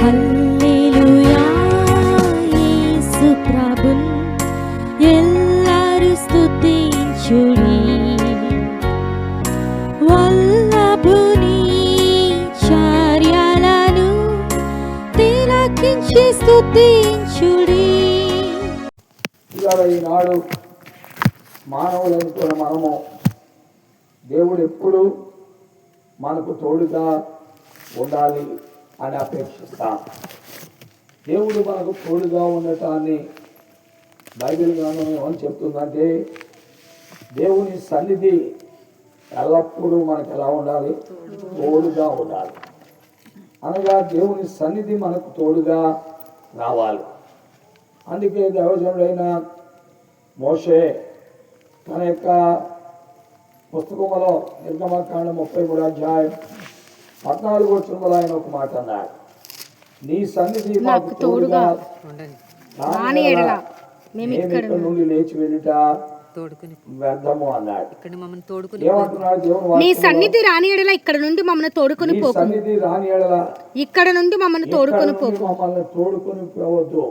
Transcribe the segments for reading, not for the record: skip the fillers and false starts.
హల్లెలూయా యేసు ప్రభున్ ఎల్లరు స్తుతించుడి. వల్లభుని చర్యలను తిలకించి స్తుతించుడి. ఈనాడు మానవులైన మనము దేవుడు ఎప్పుడు మనకు తోడుగా ఉండాలి అని అపేక్షిస్తాం. దేవుడు మనకు తోడుగా ఉండటాన్ని బైబిల్ గ్రంథం ఏమని చెప్తుందంటే, దేవుని సన్నిధి ఎల్లప్పుడూ మనకు ఎలా ఉండాలి? తోడుగా ఉండాలి. అనగా దేవుని సన్నిధి మనకు తోడుగా రావాలి. అందుకే దైవజనుడైన మోషే తన యొక్క పుస్తకంలో నిర్గమకాండం 33 అధ్యాయం 14 వచనంలో ఆయన ఒక మాట అన్నాడు, నీ సన్నిధి మాకు తోడుగా ఇక్కడ నుండి లేచి వెళ్ళుట వ్యర్థము అన్నాడు. ఏమంటున్నాడు దేవుడు? నీ సన్నిధి రాని ఎడల ఇక్కడ నుండి మమ్మల్ని తోడుకొని పో. సన్నిధి రాని ఎడల ఇక్కడ నుండి మమ్మల్ని తోడుకొని పో. మమ్మల్ని తోడుకొని పోవద్దు.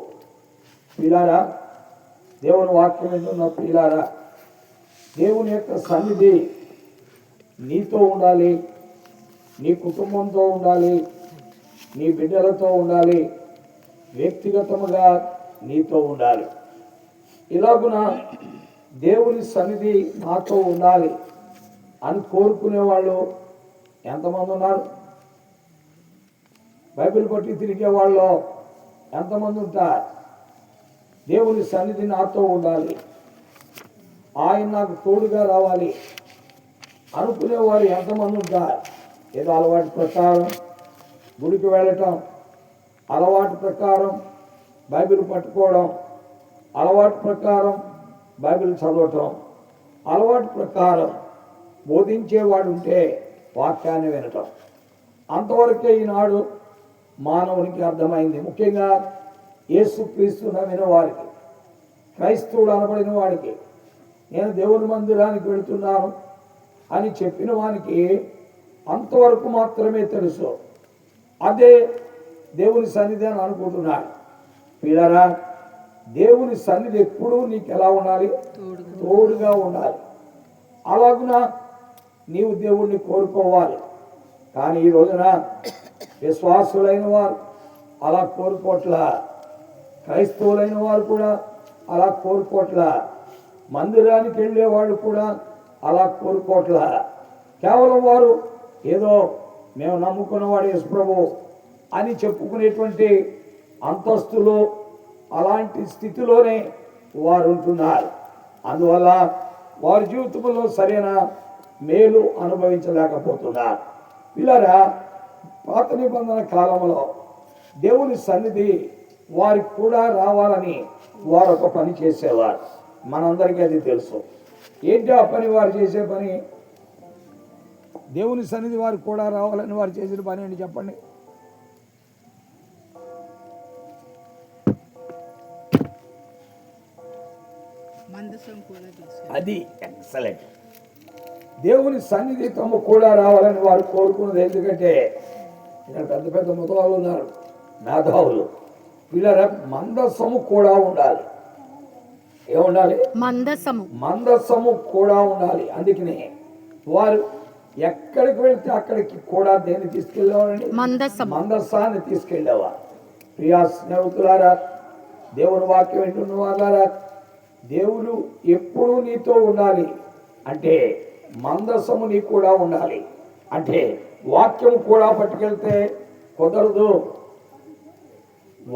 పిల్లారా, దేవుని వాక్యం వింటున్న పిల్లారా, దేవుని యొక్క సన్నిధి నీతో ఉండాలి, నీ కుటుంబంతో ఉండాలి, నీ బిడ్డలతో ఉండాలి, వ్యక్తిగతముగా నీతో ఉండాలి. ఇలాగున దేవుని సన్నిధి నాతో ఉండాలి అని కోరుకునే వాళ్ళు ఎంతమంది ఉన్నారు? బైబిల్ పట్టి తిరిగే వాళ్ళు ఎంతమంది ఉంటారు? దేవుని సన్నిధి నాతో ఉండాలి, ఆయన నాకు తోడుగా రావాలి అనుకునేవారు ఎంతమంది ఉంటారు? ఏదో అలవాటు ప్రకారం గుడికి వెళ్ళటం, అలవాటు ప్రకారం బైబిల్ పట్టుకోవడం, అలవాటు ప్రకారం బైబిల్ చదవటం, అలవాటు ప్రకారం బోధించేవాడు ఉంటే వాక్యాన్ని వినటం, అంతవరకే ఈనాడు మానవునికి అర్థమైంది. ముఖ్యంగా యేసుక్రీస్తు నమ్మిన వారికి, క్రైస్తవుడు అనబడిన వాడికి, నేను దేవుని మందిరానికి వెళుతున్నాను అని చెప్పిన వానికి అంతవరకు మాత్రమే తెలుసు. అదే దేవుని సన్నిధి అని అనుకుంటున్నాడు. పిల్లరా, దేవుని సన్నిధి ఎప్పుడూ నీకు ఎలా ఉండాలి? తోడుగా ఉండాలి. అలాగున నీవు దేవుణ్ణి కోరుకోవాలి. కానీ ఈ రోజున విశ్వాసులైన వారు అలా కోరుకోవట్ల, క్రైస్తవులైన వారు కూడా అలా కోరుకోవట్ల, మందిరానికి వెళ్ళేవాళ్ళు కూడా అలా కోరుకోవట్ల. కేవలం వారు ఏదో మేము నమ్ముకున్నవాడు యేసు ప్రభు అని చెప్పుకునేటువంటి అంతస్తులో అలాంటి స్థితిలోనే వారు ఉంటున్నారు. అందువల్ల వారి జీవితంలో సరైన మేలు అనుభవించలేకపోతున్నారు. పిల్లరా, పాత నిబంధన కాలంలో దేవుని సన్నిధి వారికి కూడా రావాలని వారు ఒక పని చేసేవారు. మనందరికీ అది తెలుసు. ఏంటి ఆ పని? వారు చేసే పని, దేవుని సన్నిధి వారికి కూడా రావాలని వారు చేసిన పని ఏంటి చెప్పండి? అది ఎక్సలెంట్. దేవుని సన్నిధి తమ కూడా రావాలని వారు కోరుకున్నది. ఎందుకంటే ఇక్కడ పెద్ద పెద్ద ముతవాళ్ళు ఉన్నారు, మేధావులు. పిల్లల మందస్సము కూడా ఉండాలి. ఏముండాలి? మందస్సము కూడా ఉండాలి. అందుకనే వారు ఎక్కడికి వెళ్తే అక్కడికి కూడా దేన్ని తీసుకెళ్ళేవారండి? మందస్సాన్ని తీసుకెళ్ళేవారు. ప్రియా స్నేహితులారా, దేవుని వాక్యం వింటున్న వాళ్ళారా, దేవుడు ఎప్పుడూ నీతో ఉండాలి అంటే మందస్సము నీకు కూడా ఉండాలి. అంటే వాక్యం కూడా పట్టుకెళ్తే కుదరదు.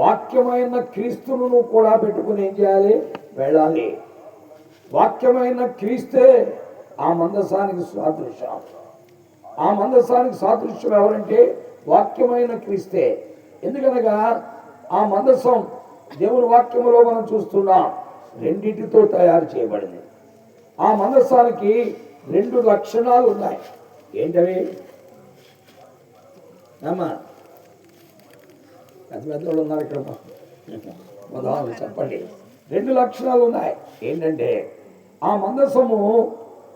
వాక్యమైన క్రీస్తును నువ్వు కూడా పెట్టుకుని ఏం చేయాలి? వెళ్ళాలి. వాక్యమైన క్రీస్తే ఆ మందస్సానికి సాదృశ్యం. ఆ మందస్సానికి సాదృశ్యం ఎవరంటే వాక్యమైన క్రీస్తే. ఎందుకనగా ఆ మందస్సం దేవుని వాక్యములో మనం చూస్తున్నాం, రెండింటితో తయారు చేయబడింది. ఆ మందస్సానికి 2 లక్షణాలు ఉన్నాయి. ఏంటవి? అమ్మా పెద్ద పెద్దవాళ్ళు ఉన్నారు ఇక్కడ, చెప్పండి. 2 లక్షణాలు ఉన్నాయి. ఏంటంటే ఆ మందస్సము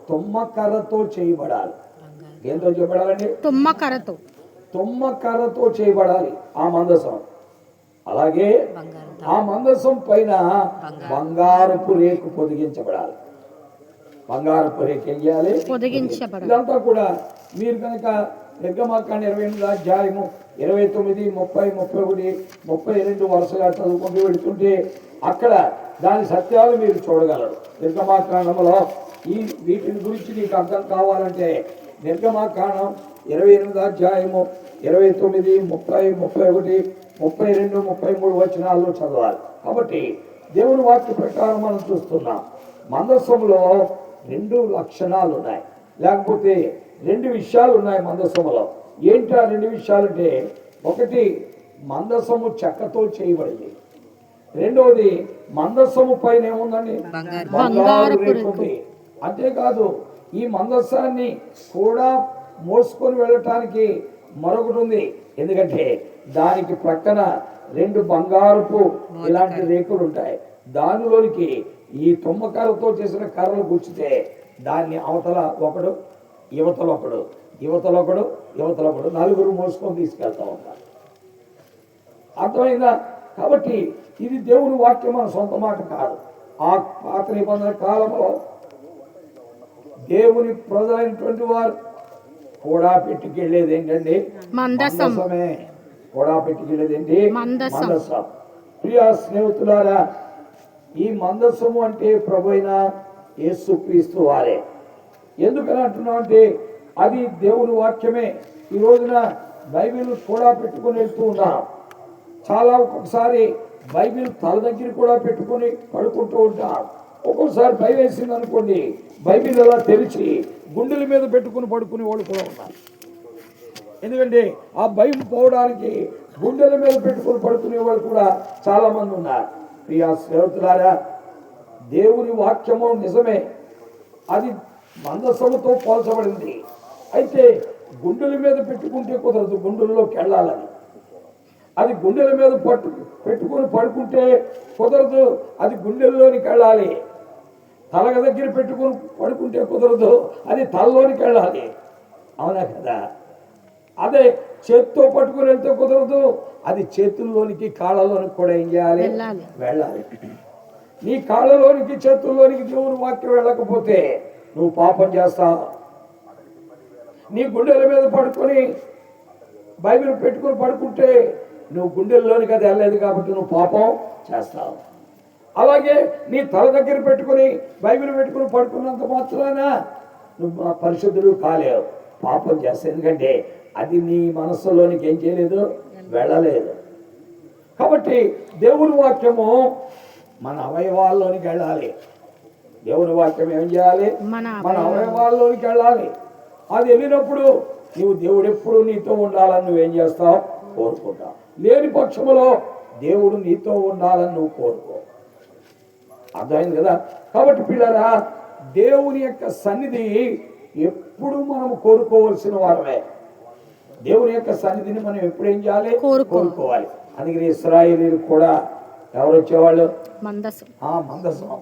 తుమ్మకర్రతో చేయబడాలి. దేంతో చేయబడాలండి? తుమ్మ కర్రతో చేయబడాలి ఆ మందసం. అలాగే ఆ మందసం పైన బంగారపు రేకు పొదిగించబడాలి. బంగారపు రేకు ఏం చేయాలి? పొదిగించబడాలి. ఇదంతా కూడా మీరు కనుక నిర్గమాకాండ 28 అధ్యాయము 29, 30, 31, 32 వరుసగా చదువుకుంటూ వెళుతుంటే అక్కడ దాని సత్యాలు మీరు చూడగలరు. నిర్గమాకాండంలో వీటిని గురించి నీకు అర్థం కావాలంటే నిర్గమాకాండం 28 అధ్యాయము 29, 30, 31, 32, 33 వచనాల్లో చదవాలి. కాబట్టి దేవుని వాక్య ప్రకారం మనం చూస్తున్నాం మందసములో 2 లక్షణాలు ఉన్నాయి, లేకపోతే 2 విషయాలు ఉన్నాయి మందసములో. ఏంటి ఆ 2 విషయాలంటే, ఒకటి మందసము చెక్కతో చేయబడింది, రెండవది మందసము పైన ఏముందండి? బంగారు రేకుంది. అంతేకాదు ఈ మందసాన్ని కూడా మోసుకొని వెళ్ళటానికి మరొకటి ఉంది. ఎందుకంటే దానికి ప్రక్కన 2 బంగారపు ఇలాంటి రేకులు ఉంటాయి. దానిలోనికి ఈ తుమ్మకర్రతో చేసిన కర్రలు గుచ్చితే దాన్ని అవతల ఒకడు, యువతల ఒకడు, యువతల ఒకడు, యువతల ఒకడు, 4 మోసుకొని తీసుకెళ్తా ఉంటారు. అర్థమైందా? కాబట్టి ఇది దేవుని వాక్యం, మన సొంత మాట కాదు. ఆ పాత నిబంధన కాలంలో దేవుని ప్రజలైనటువంటి వారు కూడా పెట్టుకెళ్ళేది ఏంటండి? మందసమే. కూడా పెట్టుకెళ్ళేది ఏంటి? మందసం. ప్రియ స్నేహితులారా, ఈ మందసము అంటే ప్రభువైన యేసుక్రీస్తు వారే. ఎందుకని అంటున్నాం అంటే అది దేవుని వాక్యమే. ఈ రోజున బైబిల్ కూడా పెట్టుకుని వెళ్తూ ఉన్నాం. చాలా ఒక్కొక్కసారి బైబిల్ తల దగ్గర కూడా పెట్టుకుని పడుకుంటూ ఉంటాం. ఒక్కొక్కసారి భయం వేసింది అనుకోండి, బైబిల్ అలా తెరిచి గుండెల మీద పెట్టుకుని పడుకునే వాళ్ళు కూడా ఉన్నారు. ఎందుకంటే ఆ భయం పోవడానికి గుండెల మీద పెట్టుకుని పడుకునే వాళ్ళు కూడా చాలా మంది ఉన్నారు. ప్రియ స్నేహితులారా, దేవుని వాక్యము నిజమే, అది మందసముతో పోల్చబడింది. అయితే గుండెల మీద పెట్టుకుంటే కుదరదు, గుండెల్లోకి వెళ్ళాలని. అది గుండెల మీద పెట్టుకుని పడుకుంటే కుదరదు, అది గుండెల్లోనికి వెళ్ళాలి. తలగ దగ్గర పెట్టుకుని పడుకుంటే కుదరదు, అది తలలోనికి వెళ్ళాలి. అవునా కదా? అదే చేత్తో పట్టుకుని వెళ్తే కుదరదు, అది చేతుల్లోనికి కాళ్ళలోనికి కూడా ఏం చేయాలి? వెళ్ళాలి. నీ కాళ్ళలోనికి చేతుల్లోనికి దేవుని వాక్యం వెళ్ళకపోతే నువ్వు పాపం చేస్తావు. నీ గుండెల మీద పడుకొని బైబిల్ పెట్టుకుని పడుకుంటే నువ్వు గుండెల్లోనికి అది వెళ్ళలేదు కాబట్టి నువ్వు పాపం చేస్తావు. అలాగే నీ తల దగ్గర పెట్టుకుని బైబిల్ పెట్టుకుని పడుకున్నంత మాత్రాన నువ్వు పరిశుద్ధుడు కాలేవు, పాపం చేస్తావు. ఎందుకంటే అది నీ మనస్సులోనికి ఏం చేయలేదు? వెళ్ళలేదు. కాబట్టి దేవుని వాక్యము మన అవయవాల్లోనికి వెళ్ళాలి. దేవుని వాక్యం ఏం చేయాలి? మన అవయవాల్లోనికి వెళ్ళాలి. అది వెళ్ళినప్పుడు నువ్వు దేవుడు ఎప్పుడు నీతో ఉండాలని నువ్వేం చేస్తావు? కోరుకుంటావు. లేని పక్షములో దేవుడు నీతో ఉండాలని నువ్వు కోరుకో. అర్థమైంది కదా? కాబట్టి పిల్లరా, దేవుని యొక్క సన్నిధి ఎప్పుడు మనం కోరుకోవలసిన వారమే. దేవుని యొక్క సన్నిధిని మనం ఎప్పుడు ఏం చేయాలి? కోరుకోవాలి. అందుకని ఇశ్రాయేలీలు కూడా ఎవరు వచ్చేవాళ్ళు? మందసం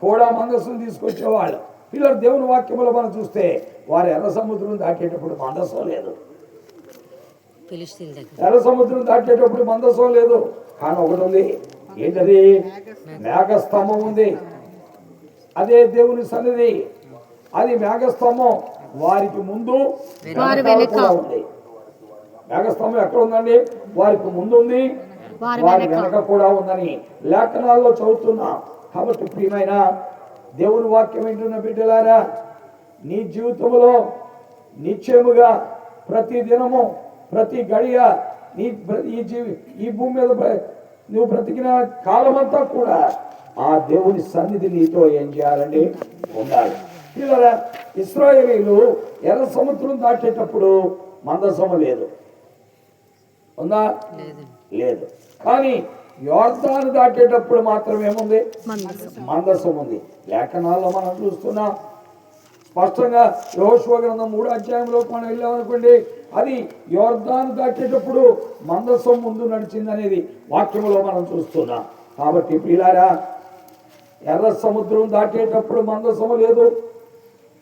కూడా మందసం తీసుకొచ్చేవాళ్ళు. పిల్లలు దేవుని వాక్యములో మనం చూస్తే వారు ఎర్ర సముద్రం దాటేటప్పుడు మందసం లేదు. ఎర్ర సముద్రం దాటేటప్పుడు మందసం లేదు. కానీ ఒకటి ఉంది. ఏంటది? మేఘస్తంభం ఉంది. అదే దేవుని సన్నిధి. అది మేఘస్తంభం వారికి ముందు కూడా ఉంది. మేఘస్తంభం ఎక్కడ ఉందండి? వారికి ముందు ఉంది, వారి వెనక కూడా ఉందని లేఖనాల్లో చదువుతున్నాం. కాబట్టి ప్రియమైన దేవుని వాక్యం వింటున్న బిడ్డలారా, నీ జీవితంలో నిశ్చయముగా ప్రతి దినము ప్రతి గడియ ఈ భూమి మీద నువ్వు బ్రతికిన కాలమంతా కూడా ఆ దేవుని సన్నిధి నీతో ఏం చేయాలండి? ఉండాలి. పిల్లరా, ఇశ్రాయేలీలు ఎర్ర సముద్రం దాటేటప్పుడు మందసము లేదు. ఉందా? లేదు. కానీ యోర్దాను దాటేటప్పుడు మాత్రం ఏముంది? మందసం ఉంది. లేఖనాల్లో మనం చూస్తున్నాం స్పష్టంగా. యెహోషువ గ్రంథం 3వ అధ్యాయంలోకి మనం వెళ్ళామనుకోండి, అది యోర్దాను దాటేటప్పుడు మందసం ముందు నడిచింది అనేది వాక్యంలో మనం చూస్తున్నాం. కాబట్టి ప్రియులారా, ఎర్ర సముద్రం దాటేటప్పుడు మందసము లేదు,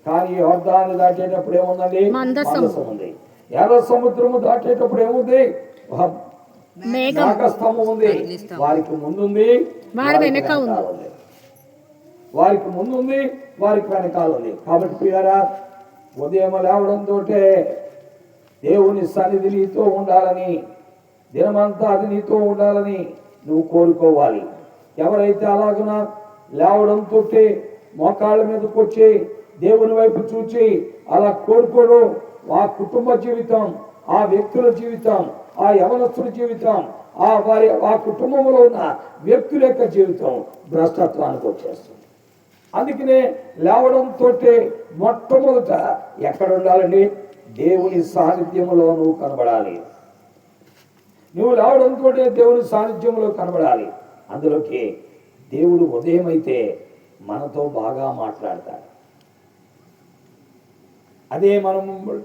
కానీ యోర్దాను దాటేటప్పుడు ఏముందండి? మందసం ఉంది. ఎర్ర సముద్రము దాటేటప్పుడు ఏముంది? మేఘం, మేఘస్తంభం ఉంది. వారికి ముందుంది, వారి వెనక ఉంది. వారికి ముందుంది, వారికి వెనకాల ఉంది. కాబట్టి ప్రియారా, ఉదయం లేవడంతో దేవుని సన్నిధి నీతో ఉండాలని, దినమంతా అది నీతో ఉండాలని నువ్వు కోరుకోవాలి. ఎవరైతే అలాగున లేవడంతో మోకాళ్ళ మీదకి వచ్చి దేవుని వైపు చూచి అలా కోరుకోడు, ఆ కుటుంబ జీవితం, ఆ వ్యక్తుల జీవితం, ఆ యవనస్తుల జీవితం, ఆ కుటుంబంలో ఉన్న వ్యక్తుల యొక్క జీవితం భ్రష్టత్వానికి వచ్చేస్తుంది. అందుకనే లేవడంతో మొట్టమొదట ఎక్కడ ఉండాలండి? దేవుని సాన్నిధ్యంలో నువ్వు కనబడాలి. నువ్వు లేవడంతో దేవుని సాన్నిధ్యంలో కనబడాలి. అందులోకి దేవుడు ఉదయం అయితే మనతో బాగా మాట్లాడతాడు. అదే మనం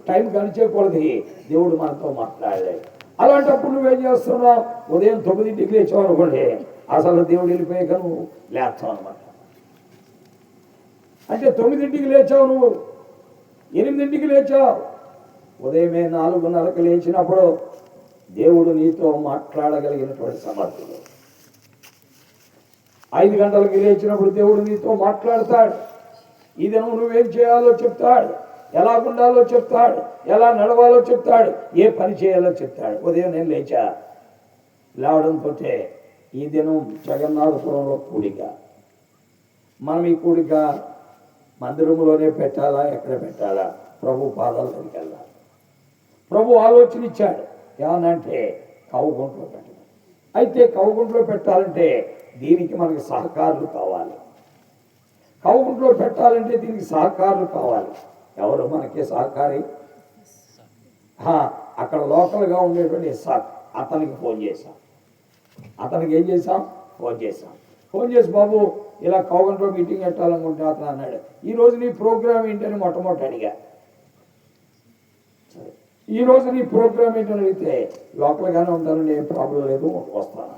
టైం గడిచేకూడదు, దేవుడు మనతో మాట్లాడలేదు. అలాంటప్పుడు నువ్వేం చేస్తున్నావు? ఉదయం 9ంటికి లేచావు అనుకోండి, అసలు దేవుడు వెళ్ళిపోయాక నువ్వు లేస్తావు అనమాట. అంటే 9ంటికి లేచావు, నువ్వు 8ంటికి లేచావు. ఉదయమే 4:30కి లేచినప్పుడు దేవుడు నీతో మాట్లాడగలిగినటువంటి సమర్థుడు. 5 గంటలకి లేచినప్పుడు దేవుడు నీతో మాట్లాడతాడు. ఈ దినం నువ్వేం చేయాలో చెప్తాడు, ఎలా ఉండాలో చెప్తాడు, ఎలా నడవాలో చెప్తాడు, ఏ పని చేయాలో చెప్తాడు. ఉదయం నేను లేవడంతో ఈ దినం జగన్నాథపురంలో కూడిక. మనం ఈ కూడిక మందిరంలోనే పెట్టాలా, ఎక్కడ పెట్టాలా? ప్రభు పాదాల దగ్గరికి వెళ్ళాలి. ప్రభు ఆలోచన ఇచ్చాడు, ఏమనంటే కవ్వగుంట్లో పెట్టాలి. అయితే కవ్వగుంట్లో పెట్టాలంటే దీనికి మనకి సహకారులు కావాలి. కవ్వగుంట్లో పెట్టాలంటే దీనికి సహకారులు కావాలి. ఎవరు మనకి సహకారి? అక్కడ లోకల్గా ఉండేటువంటి ఇస్సాక్, అతనికి ఫోన్ చేశాం. అతనికి ఏం చేశాం? ఫోన్ చేసి బాబు ఇలా కవ్వగుంట్లో మీటింగ్ పెట్టాలనుకుంటే అతను అన్నాడు, ఈరోజు నీ ప్రోగ్రామ్ ఏంటని మొట్టమొదటి అడిగా. ఈరోజు నీ ప్రోగ్రామ్ ఏంటని అడిగితే లోకల్గానే ఉంటానండి, ఏం ప్రాబ్లం లేదు, వస్తాను.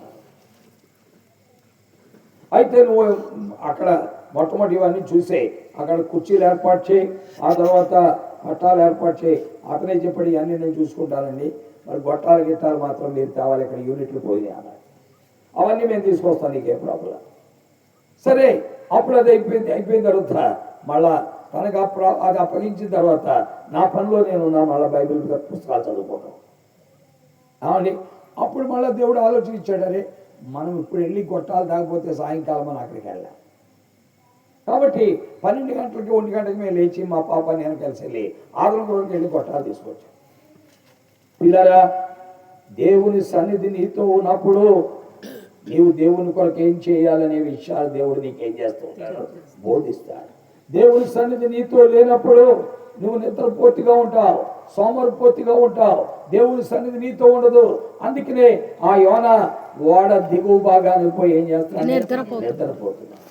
అయితే నువ్వు అక్కడ మొట్టమొదటి ఇవన్నీ చూసే అక్కడ కుర్చీలు ఏర్పాటు చేయి, ఆ తర్వాత పట్టాలు ఏర్పాటు చేయి. అతనే చెప్పాడు, ఇవన్నీ నేను చూసుకుంటానండి, మరి గొట్టాలు గిట్టాలు మాత్రం మీరు తేవాలి, ఇక్కడ యూనిట్లు పోయినాయి అన్నాడు. అవన్నీ మేము తీసుకొస్తాను, నీకేం ప్రాబ్లం. సరే, అప్పుడు అది అయిపోయిన తర్వాత మళ్ళా తనకు అది అప్పగించిన తర్వాత నా పనిలో నేనున్నా, మళ్ళీ బైబిల్ పుస్తకాలు చదువుకోవడం. అవునండి. అప్పుడు మళ్ళీ దేవుడు ఆలోచన ఇచ్చాడు, అరే మనం ఇప్పుడు వెళ్ళి గొట్టాలు తాగిపోతే సాయంకాలం మనం అక్కడికి వెళ్ళాం. కాబట్టి 12 గంటలకి 1 గంటకి మేము లేచి మా పాప నేను కలిసి వెళ్ళి ఆదరణకి వెళ్ళి గొట్టాలు తీసుకొచ్చాం. పిల్లరా, దేవుని సన్నిధి నీతో ఉన్నప్పుడు నీవు దేవుని కొరకు ఏం చేయాలనే విషయాలు దేవుడు నీకేం చేస్తూ ఉంటాడు? బోధిస్తాడు. దేవుని సన్నిధి నీతో లేనప్పుడు నువ్వు నిద్రపోతిగా ఉంటావు, సోమరిపోతిగా ఉంటావు. దేవుని సన్నిధి నీతో ఉండదు. అందుకనే ఆ యోనా ఓడ దిగువ భాగానికి పోయి ఏం చేస్తాడు? నిద్రపోతున్నాడు.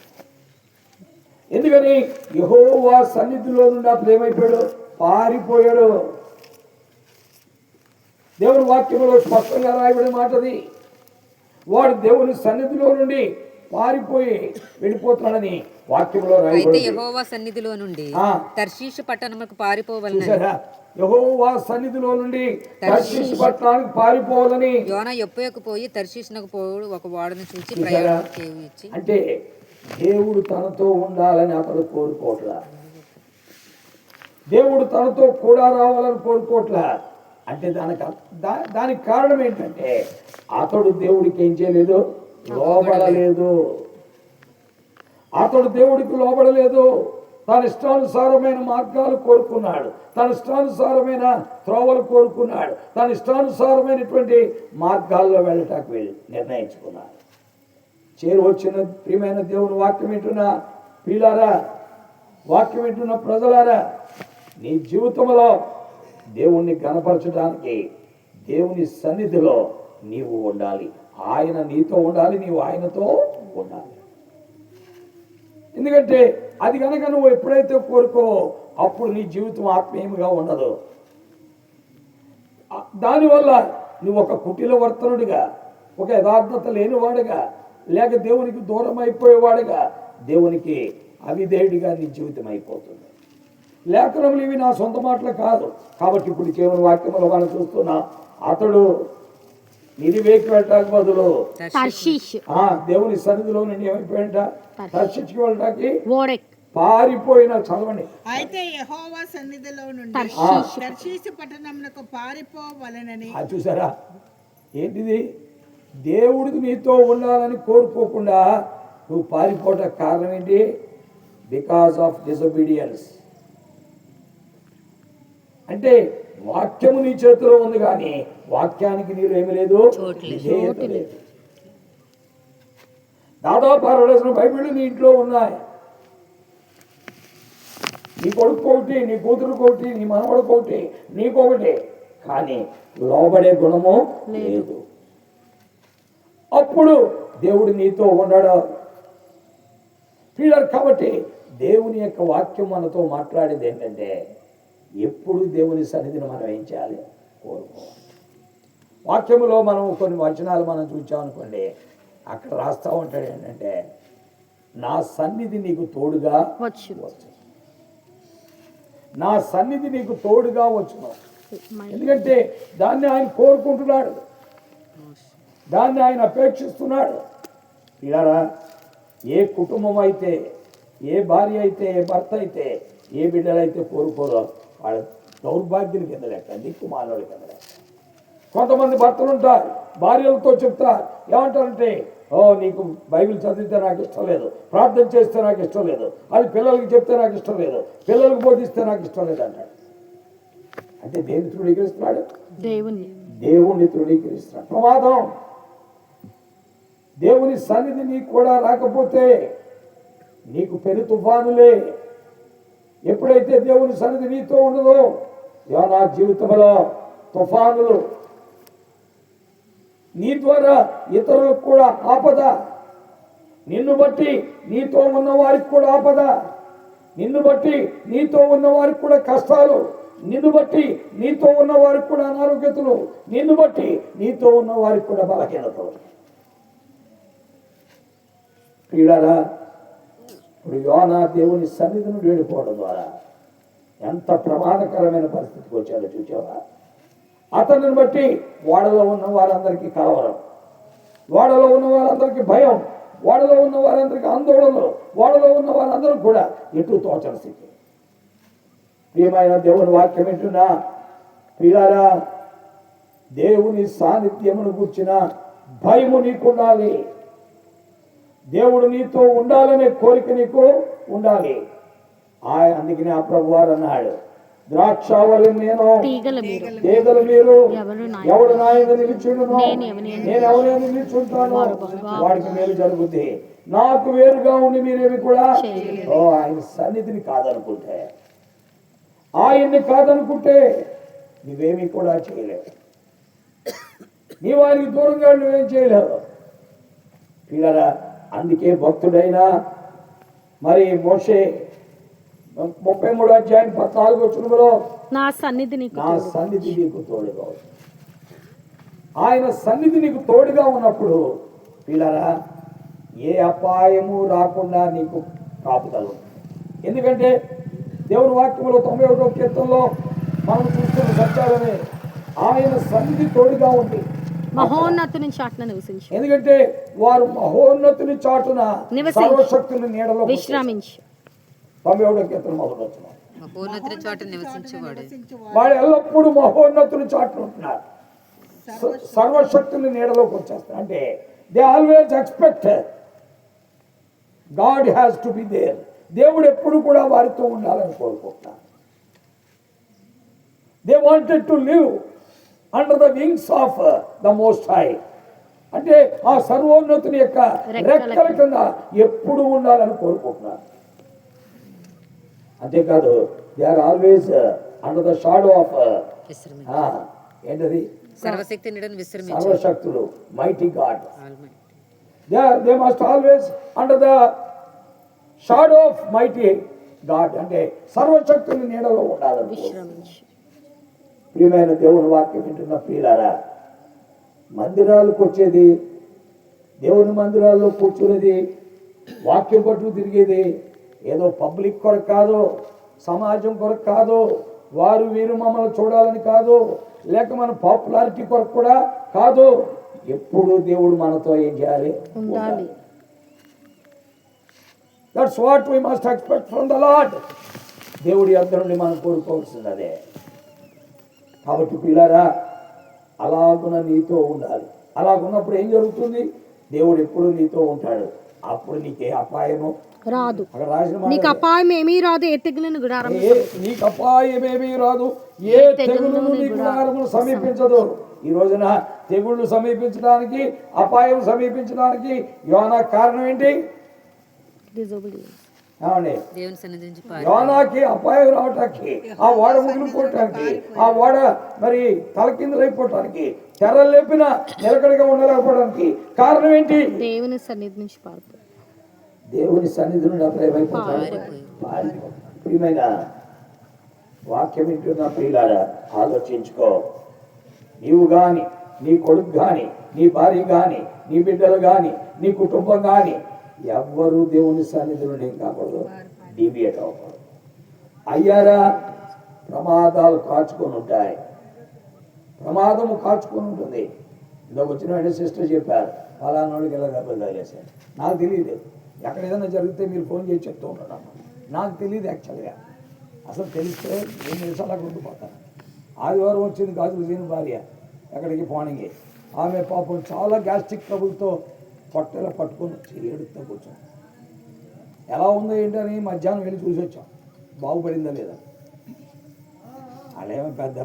ఎందుకని? యెహోవా సన్నిధిలో నుండి అతను ఏమైపోయాడు? పారిపోయాడు. దేవుని వాక్యంలో స్పష్టంగా రాయబడిన మాటది. వాడు దేవుని సన్నిధిలో నుండి పారిపోయి వెళ్ళిపోతున్నాడని వాక్యంలో రాయబడింది. యెహోవా సన్నిధిలో నుండి తర్షీషు పట్టణముకు పారిపోవాలని, యెహోవా సన్నిధిలో నుండి తర్షీషు పట్టణానికి పారిపోవాలని యోనా యొప్పకు పోయి తర్షీషునకు పోవుడు ఒక ఓడను చూసి ప్రయాణం చేయించి. అంటే దేవుడు తనతో ఉండాలని అతడు కోరుకోవట్లా, దేవుడు తనతో కూడా రావాలని కోరుకోవట్లా. అంటే దానికి కారణం ఏంటంటే అతడు దేవుడికి ఏం చేయలేదు? లోబడలేదు. అతడు దేవుడికి లోబడలేదు. తన ఇష్టానుసారమైన మార్గాలు కోరుకున్నాడు, తన ఇష్టానుసారమైన త్రోవలు కోరుకున్నాడు, తన ఇష్టానుసారమైనటువంటి మార్గాల్లో వెళ్ళటానికి నిర్ణయించుకున్నాడు. చేరువచ్చిన ప్రియమైన దేవుని వాక్యం వింటున్న ప్రియులారా, వాక్యం వింటున్న ప్రజలారా, నీ జీవితంలో దేవుణ్ణి కనపరచడానికి దేవుని సన్నిధిలో నీవు ఉండాలి. ఆయన నీతో ఉండాలి, నీవు ఆయనతో ఉండాలి. ఎందుకంటే అది కనుక నువ్వు ఎప్పుడైతే కోరుకోవో అప్పుడు నీ జీవితం ఆత్మీయంగా ఉండదు. దానివల్ల నువ్వు ఒక కుటిల వర్తనుడిగా, ఒక యథార్థత లేనివాడుగా, లేక దేవునికి దూరం అయిపోయేవాడుగా, దేవునికి అవిధేయుడిగా నీ జీవితం అయిపోతుంది. లేఖనములు ఇవి నా సొంత మాటలు కాదు. కాబట్టి ఇప్పుడు కేవలం వాక్యములు మనం చూస్తున్నా, అతడు నినివేకి వెళ్ళటానికి బదులు తర్షీష్ దేవుని సన్నిధిలో నుండి ఏమైపోయింట, తర్షీషుకి వెళ్ళటానికి ఓడెక్ పారిపోయిన. చదవండి. అయితే యెహోవా సన్నిధిలో నుండి తర్షీషు పట్టణమునకు పారిపోవలెనని. అది చూసారా, ఏంటిది? దేవుడికి నీతో ఉండాలని కోరుకోకుండా నువ్వు పారిపోవటానికి కారణం ఏంటి? Because of disobedience. అంటే వాక్యము నీ చేతిలో ఉంది కానీ వాక్యానికి నీరు ఏమి లేదు, విధేయత లేదు. దాదాపు 60 బైబిళ్ళు నీ ఇంట్లో ఉన్నాయి. నీ కొడుకోటి, నీ కూతురుకోటి, నీ మనవడుకోటి, నీకొకటి, కానీ లోబడే గుణము లేదు. అప్పుడు దేవుడు నీతో ఉండడు. పిల్లలు, కాబట్టి దేవుని యొక్క వాక్యం మనతో మాట్లాడేది ఏంటంటే, ఎప్పుడు దేవుని సన్నిధిని మనం ఏం చేయాలి, కోరుకోవాలి. వాక్యములో మనం కొన్ని వచనాలు మనం చూచామనుకోండి, అక్కడ రాస్తా ఉంటాడు ఏంటంటే, నా సన్నిధి నీకు తోడుగా వచ్చు, నా సన్నిధి నీకు తోడుగా వచ్చును. ఎందుకంటే దాన్ని ఆయన కోరుకుంటున్నాడు, దాన్ని ఆయన అపేక్షిస్తున్నాడు. ఇలా ఏ కుటుంబం అయితే, ఏ భార్య అయితే, ఏ భర్త అయితే, ఏ బిడ్డలైతే కోరుకోరో వాళ్ళ దౌర్భాగ్యుల కింద లెక్క, దిక్కుమాలోడి కింద లెక్క. కొంతమంది భర్తలు ఉంటారు, భార్యలతో చెప్తారు, ఏమంటారంటే, నీకు బైబిల్ చదివితే నాకు ఇష్టం లేదు, ప్రార్థన చేస్తే నాకు ఇష్టం లేదు, అది పిల్లలకి చెప్తే నాకు ఇష్టం లేదు, పిల్లలకు బోధిస్తే నాకు ఇష్టం లేదు అంటాడు. అంటే దేన్ని తృణీకరిస్తున్నాడు? దేవుణ్ణి తృణీకరిస్తున్నాడు. ప్రమాదం. దేవుని సన్నిధి నీకు కూడా రాకపోతే నీకు పెను తుఫానులే. ఎప్పుడైతే దేవుని సన్నిధి నీతో ఉండదో, నా జీవితంలో తుఫానులు. నీ ద్వారా ఇతరులకు కూడా ఆపద, నిన్ను బట్టి నీతో ఉన్న వారికి కూడా ఆపద, నిన్ను బట్టి నీతో ఉన్న వారికి కూడా కష్టాలు, నిన్ను బట్టి నీతో ఉన్న వారికి కూడా అనారోగ్యతలు, నిన్ను బట్టి నీతో ఉన్న వారికి కూడా బలహీనతలు. పీడారా, ఇప్పుడు యోనా దేవుని సన్నిధి నుండి వెళ్ళిపోవడం ద్వారా ఎంత ప్రమాదకరమైన పరిస్థితికి వచ్చాడో చూచావా? అతనిని బట్టి ఓడలో ఉన్న వారందరికీ కలవరం, ఓడలో ఉన్న వారందరికీ భయం, ఓడలో ఉన్న వారందరికీ ఆందోళనలు, ఓడలో ఉన్న వారందరూ కూడా ఎటు తోచని స్థితి. ప్రియమైన దేవుని వాక్యం వింటున్నా ప్రియులారా, దేవుని సాన్నిధ్యమును కూర్చిన భయము నీకుండాలి. దేవుడు నీతో ఉండాలనే కోరిక నీకు ఉండాలి. అందుకనే ఆ ప్రభు వారు అన్నాడు, ద్రాక్షావళి నేను, తీగలు మీరు, ఎవడు నా యందు నిలిచుండునో నేను ఎవరైనా నిలిచుంటానో వాడికి మేలు జరుగుతుంది. నాకు వేరుగా ఉండి మీరేమి కూడా ఆయన సన్నిధిని కాదనుకుంటే, ఆయన్ని కాదనుకుంటే నువ్వేమీ కూడా చేయలేవు. నీ వారికి దూరంగా నువ్వేం చేయలేవు. పిల్లరా, అందుకే భక్తుడైనా మరి మోషే 33వ అధ్యాయం 14వ వచనంలో నా సన్నిధి నీకు తోడుగా, ఆయన సన్నిధి నీకు తోడుగా ఉన్నప్పుడు పిల్లరా ఏ అపాయము రాకుండా నీకు కాపుదలు. ఎందుకంటే దేవుని వాక్యంలో 91వ కీర్తనలో మనం చూస్తున్న సత్యాలనే, ఆయన సన్నిధి తోడుగా ఉంది, మహోన్నతుని చాటున నివసించు. ఎందుకంటే వారు మహోన్నతుని చాటున సర్వశక్తుని నీడలో విశ్రమించు. 91వ కీర్తన మొదటి వచనం. మహోన్నతుని చాటున నివసించువాడు, వాడు ఎల్లప్పుడూ మహోన్నతుని చాటున ఉంటున్నారు, సర్వశక్తుని నీడలోకి వచ్చేస్తారు. అంటే they always expect God has to be there. దేవుడు ఎప్పుడు కూడా వారితో ఉండాలని కోరుకుంటున్నారు. They wanted to live under the wings of the most high. అంటే ఆ సర్వోన్నతుని యొక్క రెక్కల కింద ఎప్పుడు ఉండాలని కోరుకుంటున్నారు. అంతేకాదు they are always under the shadow of ఏంటది, సర్వశక్తులు, mighty God. They must always under the shadow of mighty God. అంటే సర్వశక్తుని నీడలో ఉండాలని. ప్రియమైన దేవుని వాక్యం వింటున్న ప్రియులారా, మందిరాలకు వచ్చేది, దేవుని మందిరాల్లో కూర్చునేది, వాక్యం పట్టు తిరిగేది ఏదో పబ్లిక్ కొరకు కాదు, సమాజం కొరకు కాదు, వారు వీరు మమ్మల్ని చూడాలని కాదు, లేక మన పాపులారిటీ కొరకు కూడా కాదు. ఎప్పుడు దేవుడు మనతో ఏం చేయాలి? ఉండాలి. That's what we must expect from the Lord. దేవుడి యొద్ద నుండి మనం కోరుకోవాల్సింది అదే. కాబట్టి పిల్లారా, అలాగున నీతో ఉండాలి. అలాగున్నప్పుడు ఏం జరుగుతుంది? దేవుడు ఎప్పుడు నీతో ఉంటాడు. అప్పుడు నీకే అపాయము రాదు. అక్కడ రాసిన నీకు అపాయం ఏమీ రాదు. ఏ తెగులను గుడారం నీకు అపాయమేమీ రాదు, ఏ తెగులు నీ గుడారమును సమీపించదు. ఈ రోజున తెగుళ్ళు సమీపించడానికి, అపాయం సమీపించడానికి యోనా కారణం ఏంటి? ఏమండి? దేవుని సన్నిధి నుంచి యోనాకి అపాయం రావటానికి, ఆ ఓడ ముగిలిపోవటానికి, ఆ ఓడ మరి తలకిందులైపోవటానికి, తెరలు లేపిన నిలకడగా ఉండలేకపోవడానికి కారణం ఏంటి? దేవుని సన్నిధి నుంచి పారిపోయి, దేవుని సన్నిధి నుండి అప్పుడు ఏమైపోతాడు? ప్రియమైన వాక్యం వింటున్న ప్రియులారా, ఆలోచించుకో. నీవు గాని, నీ కొడుకు గాని, నీ భార్య గాని, నీ బిడ్డలు గాని, నీ కుటుంబం గాని ఎవ్వరూ దేవుని సన్నిధి నుండి ఏం కాకూడదు, డీవియేట్ అవ్వకూడదు. అయ్యారా, ప్రమాదాలు కాచుకొని ఉంటాయి. ప్రమాదము కాచుకొని ఉంటుంది. ఇందాక వచ్చిన వెంటనే సిస్టర్ చెప్పారు, ఫలానా వాళ్ళకి ఇలా దెబ్బలు తగిలేసారు. నాకు తెలియదు. ఎక్కడ ఏదైనా జరిగితే మీరు ఫోన్ చేసి చెప్తూ ఉంటాను. నాకు తెలియదు యాక్చువల్గా. అసలు తెలిస్తే 2 నిమిషాలు అక్కడ ఉండిపోతాను. ఆదివారం వచ్చింది గాజులు సీని భార్య, ఎక్కడికి పోనింగి. ఆమె పాపం చాలా గ్యాస్ట్రిక్ ట్రబుల్తో పొట్టెలా పట్టుకొని వచ్చి ఏడుస్తూ కూర్చొని, ఎలా ఉందో ఏంటని మధ్యాహ్నం వెళ్ళి చూసి వచ్చాం. బాగుపడిందా లేదా? వాళ్ళేమో పెద్ద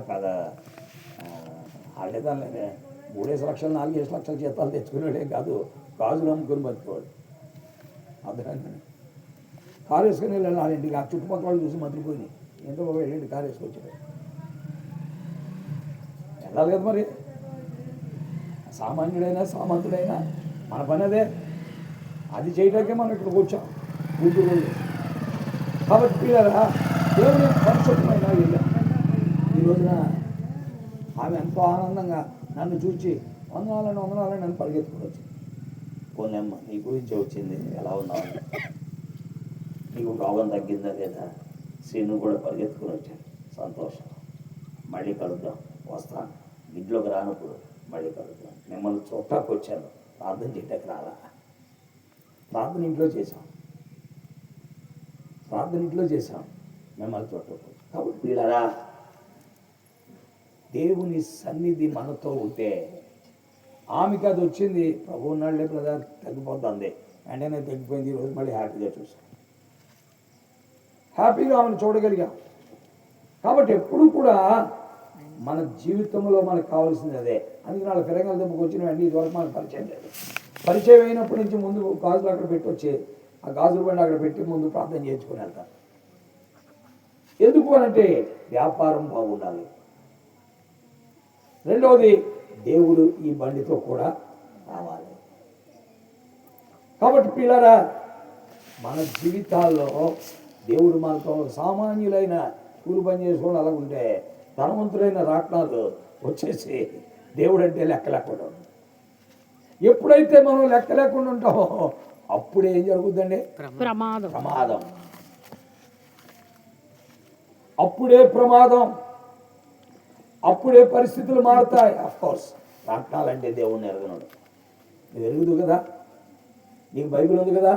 వాళ్ళేదానిలే 3 లక్షలు 4 లక్షల జీతాలు తెచ్చుకునేవాడే కాదు, గాజులు అమ్ముకొని బతికేవాడు. అర్థమైందండి. కారు వేసుకొని వెళ్ళాలి వాళ్ళ ఇంటికి. ఆ చుట్టుపక్కల వాళ్ళు చూసి మద్రిపోయి ఎంత బాగా వెళ్ళండి కారు వేసుకొచ్చాడు. వెళ్ళాలి కదా మరి. సామాన్యుడైనా సామంతుడైనా మన పని అదే. అది చేయడానికే మనం ఇక్కడ కూర్చోం గుంటూరు. కాబట్టి పిల్లరా, దేవుని పరిశుభ్రమైన వెళ్ళాం. ఈ రోజున ఆమె ఎంతో ఆనందంగా నన్ను చూచి వందనాలని నన్ను పరిగెత్తుకుని వచ్చింది. పోలేమ్మ, నీ గురించి వచ్చింది, ఎలా ఉన్నావు, నీకు రోగం తగ్గిందా లేదా? శ్రీను కూడా పరిగెత్తుకుని వచ్చాను. సంతోషం. మళ్ళీ కలుద్దాం, వస్తాను. ఇంట్లోకి రానప్పుడు మళ్ళీ కలుద్దాం. మిమ్మల్ని చూడటానికి వచ్చాను, ప్రార్థన చేయటానికి రాలా. ప్రార్థన ఇంట్లో చేశాం, మిమ్మల్ని చూడటం. కాబట్టి వీళ్ళరా, దేవుని సన్నిధి మనతో ఉంటే, ఆమెకి అది వచ్చింది, ప్రభు ఉన్నాళ్ళే బ్రదర్ తగ్గిపోతుంది, వెంటనే తగ్గిపోయింది. ఈరోజు మళ్ళీ హ్యాపీగా చూసాం, హ్యాపీగా ఆమెను చూడగలిగాం. కాబట్టి ఎప్పుడు కూడా మన జీవితంలో మనకు కావాల్సింది అదే. అందుకే వాళ్ళ ఫిరంగల దెబ్బకు వచ్చిన వెంటనే ఇదివరకు మనకు పరిచయం లేదు. పరిచయం అయినప్పటి నుంచి ముందు గాజులు అక్కడ పెట్టి వచ్చి, ఆ గాజుల బండి అక్కడ పెట్టి ముందు ప్రార్థన చేయించుకొని వెళ్తారు. ఎందుకు అనంటే వ్యాపారం బాగుండాలి. రెండవది, దేవుడు ఈ బండితో కూడా రావాలి. కాబట్టి పిల్లరా, మన జీవితాల్లో దేవుడు మనతో, సామాన్యులైన కూలి పని చేసుకోవడం అలాగుంటే, ధనవంతులైన రాట్నాలు వచ్చేసి దేవుడు అంటే లెక్క లేకుండా. ఎప్పుడైతే మనం లెక్క లేకుండా ఉంటామో అప్పుడే ఏం జరుగుతుందండి? ప్రమాదం. అప్పుడే ప్రమాదం, అప్పుడే పరిస్థితులు మారుతాయి. అఫ్కోర్స్ రాట్నాలంటే దేవుడిని ఎరగనుడు. నువ్వు ఎరుగుదు కదా, నీకు బైబిల్ ఉంది కదా,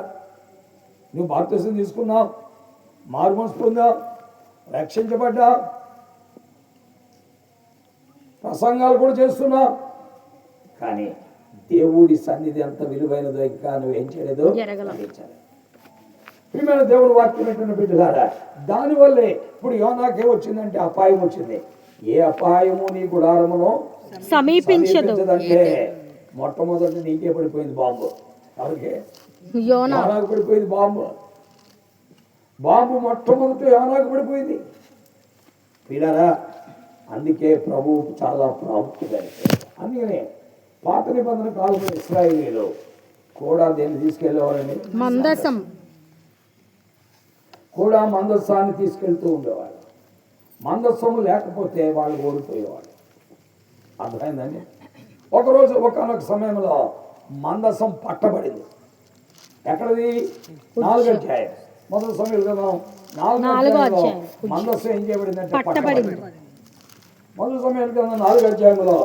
నువ్వు బాప్తిసం తీసుకున్నావు, మారుమనసు పొందావు, రక్షించబడ్డావు, ప్రసంగాలు కూడా చేస్తున్నావు. కానీ దేవుడి సన్నిధి అంత విలువైనదో ఇంకా నువ్వేం చేయలేదు. ప్రియమైన దేవుడు వాక్యం ఏంటంటే బిడ్డలారా, దానివల్లే ఇప్పుడు యోనాకే వచ్చిందంటే అపాయం వచ్చింది. ఏ అపాయము నీ గుడారమును సమీపించదంటే మొట్టమొదటి నీకే పడిపోయింది బాంబు. అలాగే యోనాకు పడిపోయింది బాంబు మొట్టమొదటి యోనాకు పడిపోయింది. పిల్లరా, అందుకే ప్రభువు చాలా ప్రాముఖ్యత. అందుకనే పాత నిబంధన కాలంలో ఇశ్రాయేలీయులు కూడా దేన్ని తీసుకెళ్లేవారని మందస్సాన్ని తీసుకెళ్తూ ఉండేవాళ్ళు. మందస్సము లేకపోతే వాళ్ళు ఓడిపోయేవాళ్ళు. అర్థమైందండి. ఒకరోజు ఒకనొక సమయంలో మందస్సం పట్టబడింది. ఎక్కడది? 4వ అధ్యాయం మొదటి సమయాల గ్రంథం 4వ అధ్యాయంలో మందస్సు ఏం చేయబడిందంటే పట్టబడింది. మొదటి సమయాల గ్రంథం 4వ అధ్యాయంలో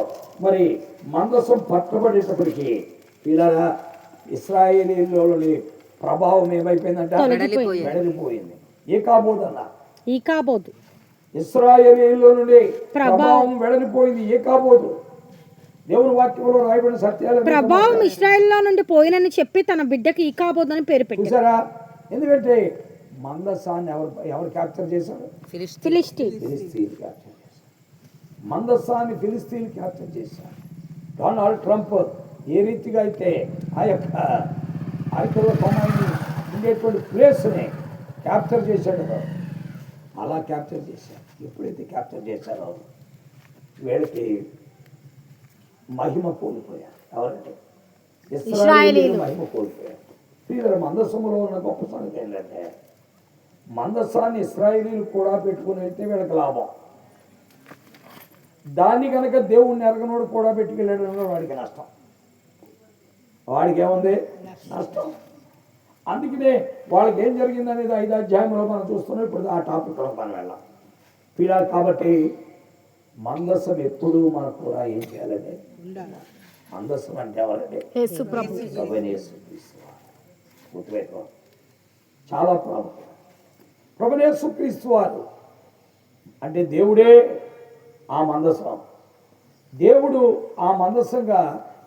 మరి మందస్సు పట్టబడేటప్పటికి పిల్లల ఇశ్రాయేలీలోని ప్రభావం ఏమైపోయిందంటే వెడలిపోయింది. ఈకాబోదు ఇశ్రాయేలీలో నుండి ప్రభావం వెడలిపోయింది. ఏకాబోదు దేవుని వాక్యంలో రాయబడిన సత్యాలు ప్రభావం ఇశ్రాయేల్లో నుండి పోయినని చెప్పి తన బిడ్డకి ఈకాబోదు అని పేరు పెట్టారు. చూసారా? ఎందుకంటే మందస్సాన్ని ఎవరు క్యాప్చర్ చేశారు? ఫిలిస్తీన్ క్యాప్చర్ చేశారు. మందస్సాన్ని ఫిలిస్తీన్ క్యాప్చర్ చేశారు. డొనాల్డ్ ట్రంప్ ఏ రీతిగా అయితే ఆ యొక్క అరకుల కొమ్మాయిని ఉండేటువంటి ప్లేస్ని క్యాప్చర్ చేశాడు, అలా క్యాప్చర్ చేశారు. ఎప్పుడైతే క్యాప్చర్ చేశారో వీళ్ళకి మహిమ కోల్పోయారు. ఎవరంటే ఇశ్రాయేలీయులు మహిమ కోల్పోయారు. వీళ్ళ మందస్సములో ఉన్న గొప్ప సంగతి ఏంటంటే మందస్సాన్ని ఇశ్రాయేలీయులు కూడా పెట్టుకుని వెళ్తే వీళ్ళకి లాభం. దాన్ని కనుక దేవుణ్ణి ఎరగనోడు కూడా పెట్టుకెళ్ళాడు వాడికి నష్టం. వాడికి ఏముంది? నష్టం. అందుకనే వాళ్ళకి ఏం జరిగింది అనేది 5వ అధ్యాయంలో మనం చూస్తున్నాం. ఇప్పుడు ఆ టాపిక్లో మనం వెళ్ళాం పిల్లలు. కాబట్టి మందస్సం ఎప్పుడు మనకు కూడా ఏం చేయాలంటే మందస్సం అంటే ఎవరంటే గుర్తుపెట్టుకో, చాలా ప్రాముఖ్యం. ప్రభువైన యేసుక్రీస్తు వారు అంటే దేవుడే ఆ మందసం. దేవుడు ఆ మందసంగా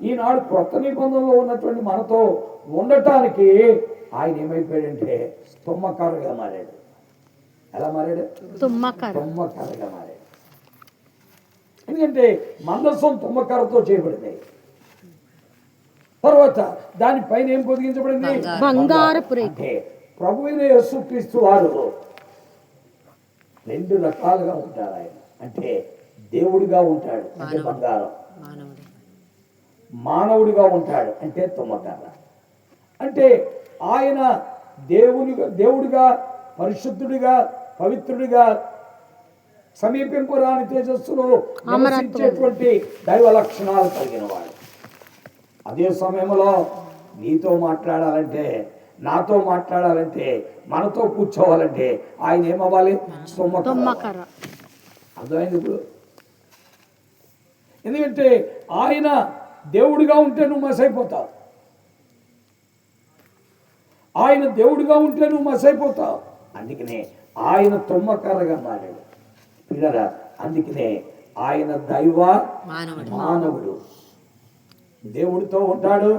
ఈనాడు కొత్త నిబంధనలో ఉన్నటువంటి మనతో ఉండటానికి ఆయన ఏమైపోయాడంటే తుమ్మకర్రగా మారాడు. ఎలా మారాడు? తుమ్మకర్రగా మారాడు. ఎందుకంటే మందస్సం తుమ్మకర్రతో చేయబడింది. తర్వాత దానిపైన ఏం పొదిగించబడింది? బంగారపు రేకు. అంటే ప్రభువైన యేసుక్రీస్తు వారు 2 రకాలుగా ఉంటారు. ఆయన అంటే దేవుడిగా ఉంటాడు అంటే బంగారం, మానవుడిగా ఉంటాడు అంటే తుమ్మకర్ర. అంటే ఆయన దేవుడిగా, పరిశుద్ధుడిగా, పవిత్రుడిగా, సమీపింపురాని తేజస్సులో నివసించేటువంటి దైవ లక్షణాలు కలిగిన వాడు. అదే సమయంలో నీతో మాట్లాడాలంటే, నాతో మాట్లాడాలంటే, మనతో కూర్చోవాలంటే ఆయన ఏమవ్వాలి? తుమ్మకర్ర. అర్థమైంది ఇప్పుడు? ఎందుకంటే ఆయన దేవుడిగా ఉంటే నువ్వు మసైపోతావు. ఆయన దేవుడిగా ఉంటే నువ్వు మసైపోతావు. అందుకనే ఆయన తుమ్మకర్రగా మారాడు పిల్లరా. అందుకనే ఆయన దైవ మానవుడు. దేవుడితో ఉంటాడు,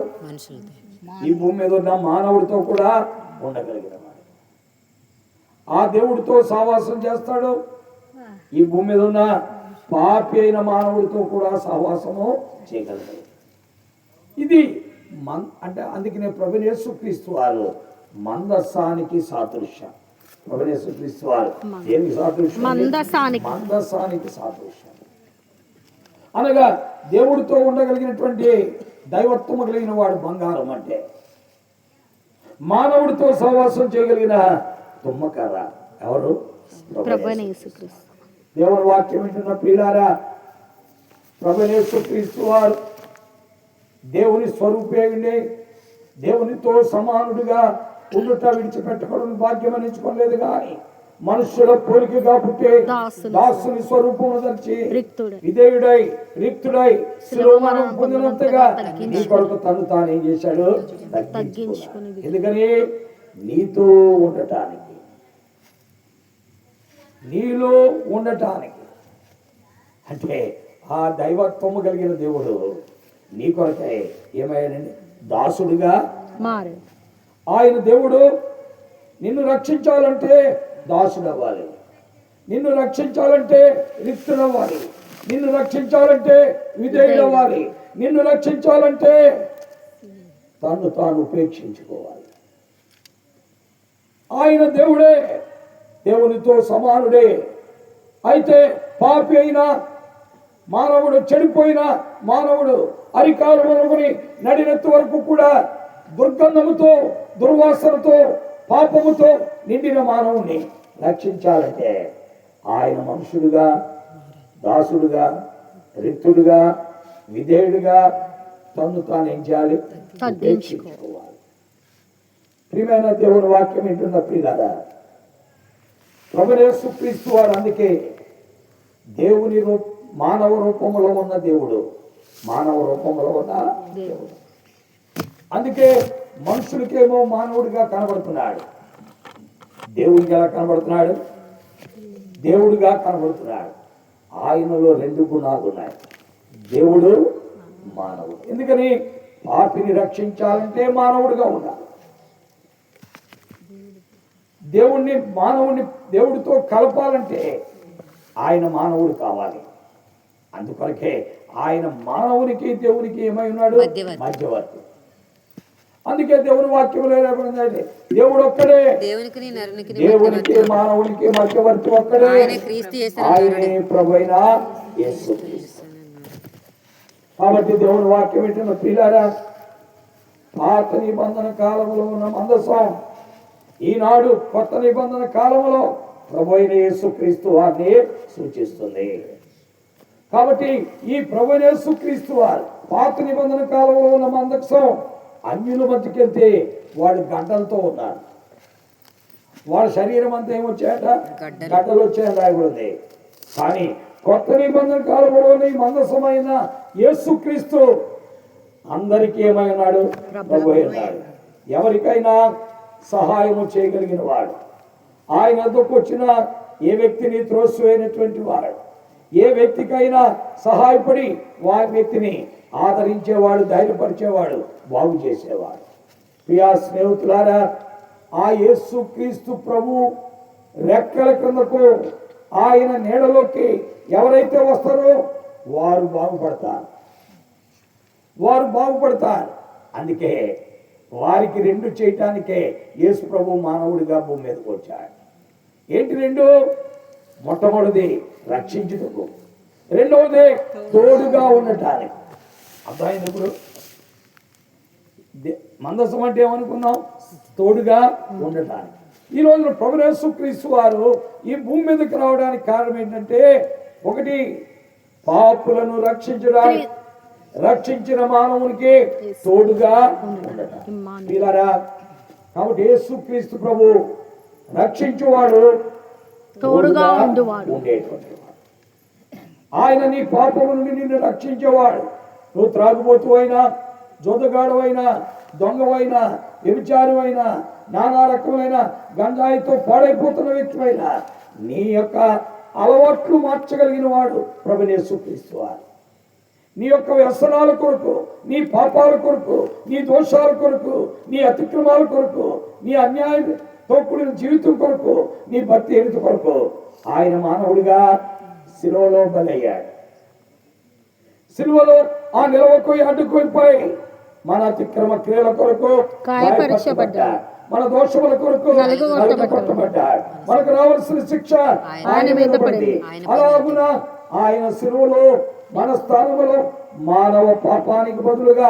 ఈ భూమి మీద ఉన్న మానవుడితో కూడా ఉండగలిగిన వాడు. ఆ దేవుడితో సహవాసం చేస్తాడు, ఈ భూమి మీద ఉన్న పాపి అయిన మానవుడితో కూడా సహవాసము చేయగలడు. ఇది అంటే అందుకనే ప్రభువైన యేసుక్రీస్తు వారు మందస్సానికి సాదృశ్యం. ప్రభువైన యేసుక్రీస్తు వారు దేనికి సాదృశ్యం? మందస్సానికి సాదృశ్యం. అనగా దేవుడితో ఉండగలిగినటువంటి దైవత్వము కలిగిన వాడు బంగారం అంటే, మానవుడితో సహవాసం చేయగలిగిన తుమ్మకర్ర ఎవరు? ప్రభువైన యేసుక్రీస్తు. దేవుని వాక్యం వింటున్న ప్రియులారా, ప్రభువైన యేసుక్రీస్తు వారు దేవుని స్వరూపేయుడే, దేవునితో సమానుడిగా ఉండుట విడిచిపెట్టకూడని భాగ్యం అనించుకోలేదు. కానీ మనుష్యుల పోలికగా పుట్టే దాసుని స్వరూపము ధరించి విధేయుడై రిక్తుడై శిరోమరణం పొందినంతగా నీ కొరకు తను తానేం చేశాడు? తగ్గించుకుని. ఎందుకని? నీతో ఉండటానికి, నీలో ఉండటానికి. అంటే ఆ దైవత్వము కలిగిన దేవుడు నీ కొరకై ఏమయ్యాడండి? దాసుడిగా మారాడు. ఆయన దేవుడు నిన్ను రక్షించాలంటే దాసుడు అవ్వాలి, నిన్ను రక్షించాలంటే రిక్తుడవ్వాలి, నిన్ను రక్షించాలంటే విధేయుడవ్వాలి, నిన్ను రక్షించాలంటే తను తాను ఉపేక్షించుకోవాలి. ఆయన దేవుడే, దేవునితో సమానుడే. అయితే పాపి అయినా మానవుడు, చెడిపోయిన మానవుడు అరికాలు మొదలుకొని నడినెత్తు వరకు కూడా దుర్గంధముతో, దుర్వాసనతో, పాపముతో నిండిన మానవుని రక్షించాలంటే ఆయన మనుషుడుగా, దాసుడుగా, రిక్తుడుగా, విధేయుడుగా తను తాను ఏం చేయాలి? తగ్గించుకోవాలి. ప్రియమైన దేవుని వాక్యం వింటున్న ప్రియులారా, ప్రభువైన యేసుక్రీస్తు వారు అందుకే దేవుని మానవ రూపంలో ఉన్న దేవుడు, మానవ రూపంలో ఉన్న దేవుడు. అందుకే మనుషులకేమో మానవుడిగా కనబడుతున్నాడు, దేవుడికి ఎలా కనబడుతున్నాడు? దేవుడిగా కనబడుతున్నాడు. ఆయనలో 2 గుణాలు ఉన్నాయి, దేవుడు, మానవుడు. ఎందుకని? పాపిని రక్షించాలంటే మానవుడిగా ఉండాలి. మానవుడిని దేవుడితో కలపాలంటే ఆయన మానవుడు కావాలి. అందుకొరకే ఆయన మానవునికి దేవునికి ఏమై ఉన్నాడు? మధ్యవర్తి. అందుకే దేవుని వాక్యంలో ఏమంటే దేవుడు ఒక్కడే, దేవునికి మానవునికి మధ్యవర్తి ఒక్కడే, ఆయనే ప్రభువైన యేసుక్రీస్తు. కాబట్టి దేవుని వాక్యం వింటున్న ప్రియులారా, పాత నిబంధన కాలంలో ఉన్న మందసం ఈనాడు కొత్త నిబంధన కాలంలో ప్రభువైన యేసుక్రీస్తు వారిని సూచిస్తుంది. కాబట్టి ఈ ప్రభువైన యేసుక్రీస్తు వారు పాత నిబంధన కాలంలో ఉన్న మందసం అన్యుల మధ్యకెళ్తే వాడు గడ్డలతో ఉన్నారు. వాళ్ళ శరీరం అంతా ఏమొచ్చాయట? గడ్డలు వచ్చాయని రాయబడింది. కానీ కొత్త నిబంధన కాలంలోని మందసమైన యేసుక్రీస్తు అందరికీ ఏమై ఉన్నాడు? ప్రభువై ఉన్నాడు. ఎవరికైనా సహాయము చేయగలిగిన వాడు, ఆయన వద్దకు వచ్చిన ఏ వ్యక్తిని త్రోసివేయనటువంటి వాడు, ఏ వ్యక్తికైనా సహాయపడి వారి వ్యక్తిని ఆదరించేవాడు, ధైర్యపరిచేవాడు, బాగు చేసేవాడు. ప్రియా స్నేహితులారా, ఆ యేసుక్రీస్తు ప్రభు రెక్కల కిందకు, ఆయన నీడలోకి ఎవరైతే వస్తారో వారు బాగుపడతారు, వారు బాగుపడతారు. అందుకే వారికి 2 చేయటానికే యేసు ప్రభు మానవుడిగా భూమి మీదకి వచ్చాడు. ఏంటి 2? మొట్టమొదటిది రక్షించుటకు, రెండవది తోడుగా ఉండటానికి. అర్థమైంది? ఇప్పుడు మందసం అంటే ఏమనుకున్నాం? తోడుగా ఉండటానికి. ఈ రోజున ప్రభువైన యేసుక్రీస్తు వారు ఈ భూమి మీదకి రావడానికి కారణం ఏంటంటే, ఒకటి పాపులను రక్షించడానికి, రక్షించిన మానవునికి తోడుగా ఉండటం. కాబట్టి యేసుక్రీస్తు ప్రభు రక్షించువాడు, తోడుగా ఉండేటువంటి వాడు. ఆయన నీ పాపము నుండి నిన్ను రక్షించేవాడు. నువ్వు త్రాగుబోతు అయినా, జోదగాడు అయినా, దొంగవైనా, వ్యభిచారు అయినా, నానా రకమైన గంజాయితో పాడైపోతున్న వ్యక్తివైనా నీ యొక్క అలవాట్లు మార్చగలిగిన వాడు ప్రభువైన యేసుక్రీస్తు వారు. నీ యొక్క వ్యసనాల కొరకు, నీ పాపాల కొరకు, నీ దోషాల కొరకు, నీ అతిక్రమాల కొరకు, నీ అన్యాయంతో కూడిన జీవితం కొరకు, నీ భక్తి ఎరుత కొరకు ఆయన మానవుడిగా శిలువలో బలయ్యాడు. శిలువలో ఆ నిలవకు అడ్డుకోల్పోయి మన అతిక్రమ క్రియల కొరకు గాయపరచబడ్డాడు, మన దోషముల కొరకు నలుగగొట్టబడ్డాడు, మనకు రావాల్సిన శిక్ష ఆయన మీద పడింది. అలాగున ఆయన శిలువలో మన స్థానంలో మానవ పాపానికి బదులుగా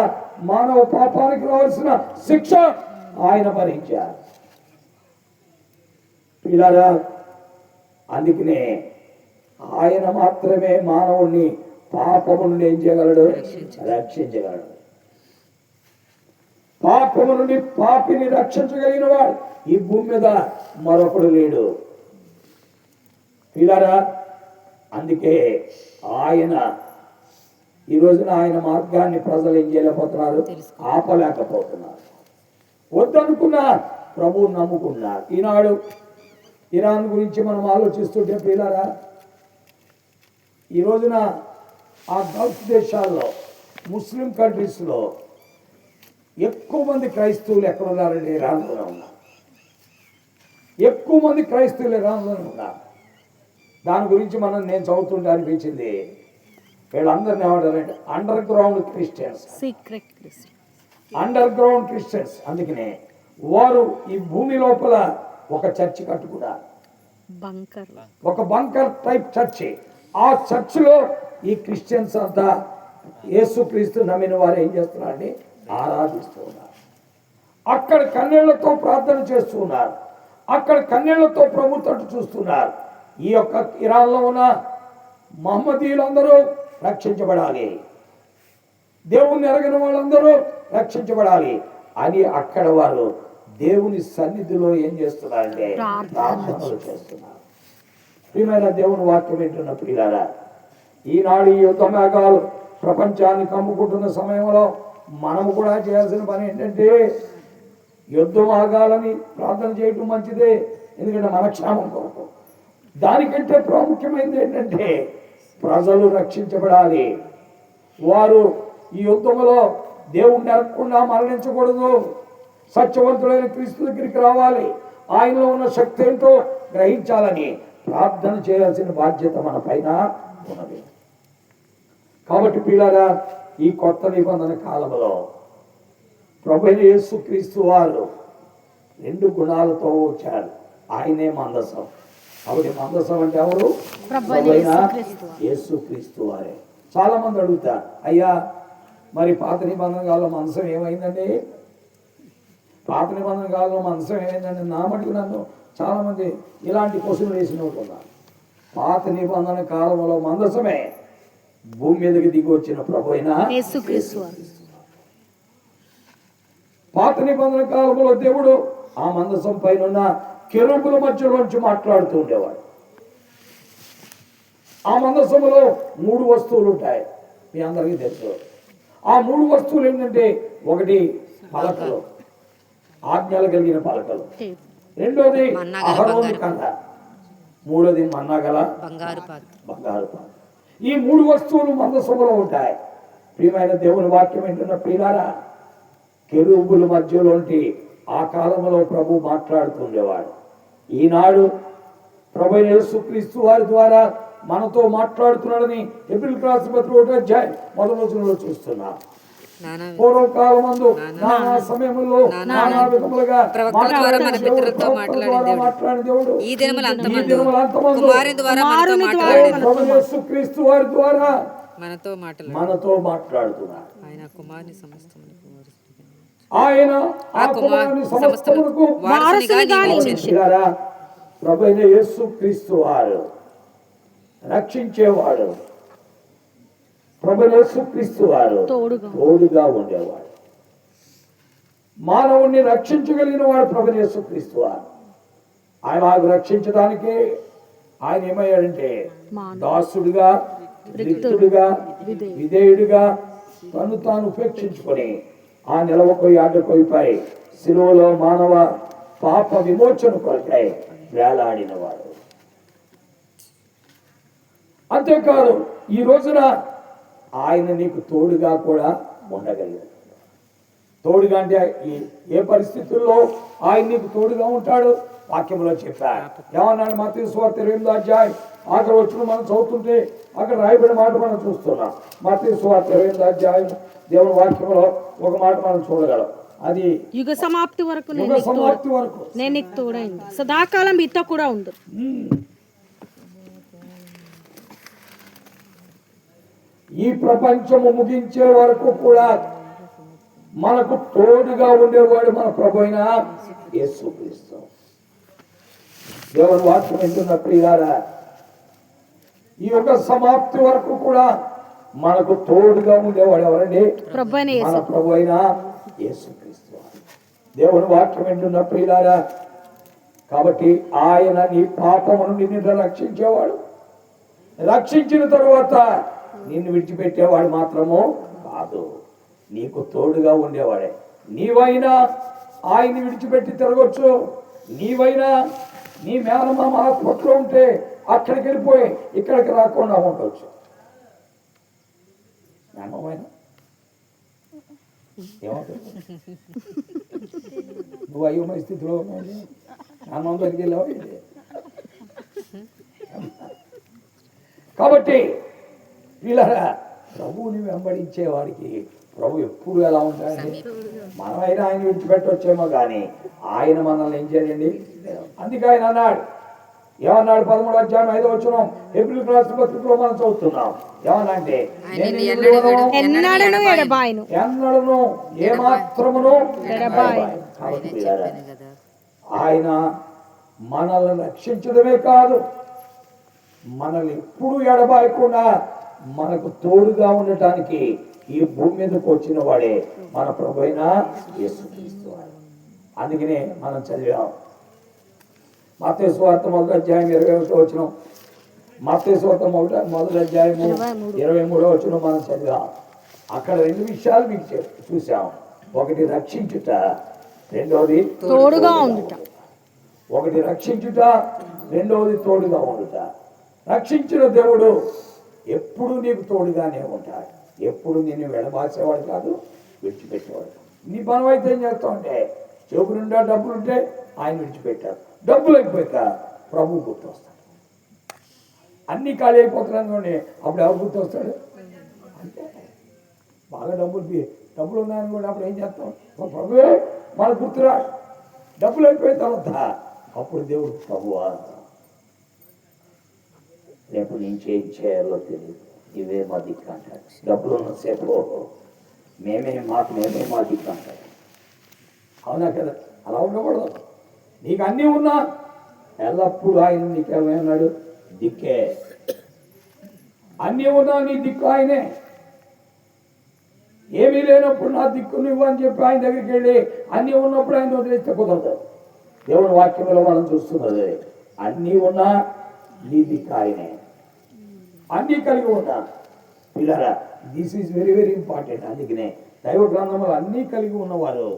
మానవ పాపానికి రావాల్సిన శిక్ష ఆయన భరించారు. పిల్లరా, అందుకనే ఆయన మాత్రమే మానవుణ్ణి పాపము నుండి ఏం చేయగలడు? రక్షించగలడు. పాపము నుండి పాపిని రక్షించగలిగిన వాడు ఈ భూమి మీద మరొకడు లేడు. పిల్లరా, అందుకే ఆయన ఈ రోజున ఆయన మార్గాన్ని ప్రజలు ఏం చేయలేకపోతున్నారు? ఆపలేకపోతున్నారు. వద్దనుకున్న ప్రభువు నమ్ముకున్నారు. ఈనాడు ఇరాన్ గురించి మనం ఆలోచిస్తుంటే ప్రియులారా, ఈ రోజున ఆ గల్ఫ్ దేశాల్లో, ముస్లిం కంట్రీస్లో ఎక్కువ మంది క్రైస్తవులు ఎక్కడ ఉన్నారండి? ఇరాన్లోనే ఉన్నారు. ఎక్కువ మంది క్రైస్తవులు ఇరాన్లోనే ఉన్నారు. దాని గురించి నేను చదువుతుంటే అనిపించింది, వీళ్ళందరినీ ఏమంటారంటే under ground Christians, secret Christians, under ground Christians. అందుకనే వారు ఈ భూమి లోపల ఒక చర్చి కట్టుకున్నారు, ఒక బంకర్ టైప్ చర్చి. ఆ చర్చిలో ఈ క్రిస్టియన్స్ అంతా యేసుక్రీస్తు నమ్మిన వారు ఏం చేస్తున్నారండి? ఆరాధిస్తూ ఉన్నారు. అక్కడ కన్నీళ్లతో ప్రార్థన చేస్తూ ఉన్నారు, అక్కడ కన్నీళ్లతో ప్రభు తట్టు చూస్తున్నారు. ఈ యొక్క ఇరాన్లో ఉన్న మహమ్మదీయులందరూ రక్షించబడాలి, దేవుణ్ణి ఎరగిన వాళ్ళందరూ రక్షించబడాలి అని అక్కడ వారు దేవుని సన్నిధిలో ఏం చేస్తున్నారంటే ప్రార్థనలు చేస్తున్నారు. ప్రియమైన దేవుని వాక్యం వింటున్న ప్రియులారా, ఈనాడు ఈ యుద్ధ మేఘాలు ప్రపంచాన్ని కమ్ముకుంటున్న సమయంలో మనము కూడా చేయాల్సిన పని ఏంటంటే యుద్ధం ఆగాలని ప్రార్థన చేయటం మంచిదే, ఎందుకంటే మన క్షేమం కొరకు. దానికంటే ప్రాముఖ్యమైనది ఏంటంటే ప్రజలు రక్షించబడాలి. వారు ఈ యుద్ధంలో దేవుణ్ణి ఎరగకుండా మరణించకూడదు. సత్యవంతుడైన క్రీస్తు దగ్గరికి రావాలి. ఆయనలో ఉన్న శక్తి ఏంటో గ్రహించాలని ప్రార్థన చేయాల్సిన బాధ్యత మన పైన ఉన్నది. కాబట్టి పిల్లరా, ఈ కొత్త నిబంధన కాలంలో ప్రభువైన యేసుక్రీస్తు వారు 2 గుణాలతో వచ్చారు. ఆయనే మందసం. కాబట్టి మందసం అంటే ఎవరు? ప్రభువైన యేసుక్రీస్తు వారే. చాలా మంది అడుగుతారు, అయ్యా మరి పాత నిబంధన కాలంలో మందసం ఏమైందండి? పాత నిబంధన కాలంలో మందసం ఏమైందండి? నా మటుకు నన్ను చాలా మంది ఇలాంటి క్వశ్చన్లు వేసిన ఉన్నారు. పాత నిబంధన కాలంలో మందసమే భూమి మీదకి దిగి వచ్చిన ప్రభువైన యేసుక్రీస్తు. పాత నిబంధన కాలంలో దేవుడు ఆ మందసం పైన ఉన్న కెరూబుల మధ్యలోంచి మాట్లాడుతూ ఉండేవాడు. ఆ మందసంలో 3 వస్తువులు ఉంటాయి, మీ అందరికీ తెలుసు. ఆ 3 వస్తువులు ఏంటంటే, ఒకటి పలకలు, ఆజ్ఞలు కలిగిన పలకలు, రెండోది అహరోను కంద, మూడోది మన్నాగల బంగారు పాత్ర. ఈ 3 వస్తువులు మందసంలో ఉంటాయి. ప్రియమైన దేవుని వాక్యం వింటున్న ప్రియులారా, కెరూబుల మధ్యలోంటి ఆ కాలంలో ప్రభు మాట్లాడుతుండేవాడు. ఈనాడు ప్రభు యేసుక్రీస్తు వారి ద్వారా మనతో మాట్లాడుతున్నాడని హెబ్రీయులకు రాసిన పత్రిక 1వ అధ్యాయం 1వ వచనంలో చూస్తున్నాం. పూర్వకాలమందు నానా సమయములో నానా విధములుగా మాట్లాడిన దేవుడు ఈ దినములంతమందు కుమారుని ద్వారా ప్రభు యేసుక్రీస్తు వారి ద్వారా మనతో మాట్లాడుతున్నాడు. ఆయన ఆ కుమారుని సమస్తమునకు వారసునిగా నియమించారు. ప్రభువైన యేసుక్రీస్తు వారు రక్షించేవాడు. ప్రభువైన యేసుక్రీస్తు వారు తోడుగా ఉండేవాడు. మానవుణ్ణి రక్షించగలిగిన వాడు ప్రభువైన యేసుక్రీస్తు వారు. ఆయన రక్షించడానికి ఆయన ఏమయ్యాడంటే దాసుడిగా, రిక్తుడిగా, విధేయుడిగా తను తాను ఉపేక్షించుకొని ఆ నిలవకొయ్యి అడ్డకొయ్యిపై శిలువలో మానవ పాప విమోచన కొరకై వేలాడినవాడు. అంతేకాదు ఈ రోజున ఆయన నీకు తోడుగా కూడా ఉండగలిగాడు. తోడుగా అంటే ఏ పరిస్థితుల్లో ఆయన నీకు తోడుగా ఉంటాడు వాక్యంలో చెప్పాడు. ఏమన్నాడు? మత్తయి సువార్త 28వ అధ్యాయం ఆఖరి వచ్చిన మనం చదువుతుంటే అక్కడ రాయబడిన మాట మనం చూస్తున్నాం. మత్తయి సువార్త 28వ అధ్యాయం దేవుని వాక్యంలో ఒక మాట మనం చూడగలం. అది యుగ సమాప్తి వరకు నేను నీకు తోడైంది, సదాకాలం మీతో కూడా ఉండు. ఈ ప్రపంచము ముగించే వరకు కూడా మనకు తోడుగా ఉండేవాడు మన ప్రభువైన యేసుక్రీస్తు. దేవుని వాక్యం వింటున్న ప్రియులారా, ఈ యొక్క సమాప్తి వరకు కూడా మనకు తోడుగా ఉండేవాడు ఎవరండి? మన ప్రభువైన యేసుక్రీస్తు. దేవుని వాక్యం వింటున్న ప్రియులారా, కాబట్టి ఆయన నీ పాపము నుండి నిన్ను రక్షించేవాడు. రక్షించిన తరువాత నిన్ను విడిచిపెట్టేవాడు మాత్రము కాదు, నీకు తోడుగా ఉండేవాడే. నీవైనా ఆయన్ని విడిచిపెట్టి తిరగొచ్చు, నీవైనా నీ మేనమామ కొట్లో ఉంటే అక్కడికి వెళ్ళిపోయి ఇక్కడికి రాకుండా ఉండవచ్చు. మేనమామైనా ఏమంటుంది? నువ్వు అయోమయ స్థితిలో ఉన్నావు, మేనమామ దగ్గరికి వెళ్ళావు. కాబట్టి వీళ్ళరా, ప్రభువుని వెంబడించే వారికి ప్రభు ఎప్పుడు ఎలా ఉంటాయండి? మనమైనా ఆయన విడిచిపెట్టొచ్చేమో కానీ ఆయన మనల్ని ఏం చేయండి. అందుకే ఆయన అన్నాడు, ఏమన్నాడు? 13వ అధ్యాయం 5వ వచనం హెబ్రీయులకు రాసిన పత్రికలో మనం చదువుతున్నాం. ఏమనంటే, ఎన్నడను ఏమాత్రమును. ఆయన మనల్ని రక్షించడమే కాదు, మనల్ని ఎప్పుడు ఎడబాయకుండా మనకు తోడుగా ఉండటానికి ఈ భూమి మీదకు వచ్చిన వాడే మన ప్రభువైన యేసుక్రీస్తు. అందుకనే మనం చదివాం. మత్తయి సువార్త 1వ అధ్యాయం 21వ వచనం, మత్తయి సువార్త 1వ అధ్యాయము 23వ వచనం మనం చదివాం. అక్కడ 2 విషయాలు మీకు చూసాం. ఒకటి రక్షించుట, రెండవది తోడుగా ఉండుట. ఒకటి రక్షించుట, రెండవది తోడుగా ఉండుట. రక్షించిన దేవుడు ఎప్పుడు నీకు తోడుగానే ఉంటాడు. ఎప్పుడు నిన్ను వెడబాసేవాడు కాదు, విడిచిపెట్టేవాడు. నీ పని అయితే ఏం చేస్తావు అంటే, చేపు నిండా డబ్బులుంటే ఆయన విడిచిపెట్టారు. డబ్బులు అయిపోయాక ప్రభు గుర్తొస్తాడు. అన్ని ఖాళీ అయిపోతున్నాను అప్పుడు ఎవరు గుర్తొస్తాడు అంటే, బాగా డబ్బులు ఉన్నాయనుకోండి, అప్పుడు ఏం చేస్తాం? ప్రభువే మన గుర్తురాడు. డబ్బులు అయిపోయిన తర్వాత అప్పుడు దేవుడు ప్రభువా రేపు నుంచి ఏం చేయాలో తెలియదు, ఇవే మా దిక్కు అంటాడు. డబ్బులు ఉన్నసేపు మేమే మా దిక్కు అంటాడు. అవునా కదా? అలా ఉండకూడదు. నీకు అన్నీ ఉన్నా ఎల్లప్పుడూ ఆయన నీకేమన్నాడు? దిక్కే. అన్నీ ఉన్నా నీ దిక్కు ఆయనే. ఏమీ లేనప్పుడు నా దిక్కు నువ్వు అని చెప్పి ఆయన దగ్గరికి వెళ్ళి అన్నీ ఉన్నప్పుడు ఆయన వదిలేస్తే కుదరదు. దేవుని వాక్యంలో మనం చూస్తున్నది, అన్నీ ఉన్నా నీ దిక్కు ఆయనే. అన్నీ కలిగి ఉన్నా పిల్లరా, this is very very important. అందుకనే దైవ గ్రంథంలో అన్నీ కలిగి ఉన్నవారు,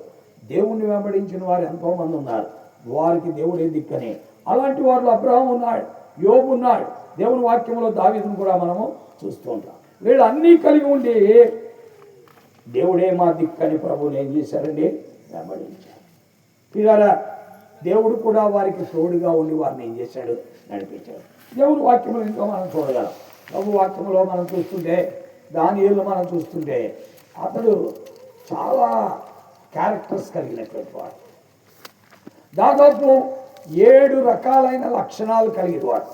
దేవుణ్ణి వెంబడించిన వారు ఎంతో మంది ఉన్నారు. వారికి దేవుడే దిక్కని. అలాంటి వారు అబ్రహాము ఉన్నాడు, యోబు ఉన్నాడు. దేవుని వాక్యంలో దావీదును కూడా మనము చూస్తూ ఉంటాం. వీళ్ళు అన్నీ కలిగి ఉండి దేవుడే మా దిక్కని ప్రభువుని ఏం చేశారండి? వెంబడించారు. పిల్లరా, దేవుడు కూడా వారికి తోడుగా ఉండి వారిని ఏం చేశాడు? నడిపించాడు. దేవుని వాక్యంలో ఇంకా మనం చూడగలం. ప్రభు వాక్యంలో మనం చూస్తుంటే, దానియేలు మనం చూస్తుంటే, అతడు చాలా క్యారెక్టర్స్ కలిగినటువంటి వాడు. దాదాపు 7 రకాలైన లక్షణాలు కలిగిన వాడు.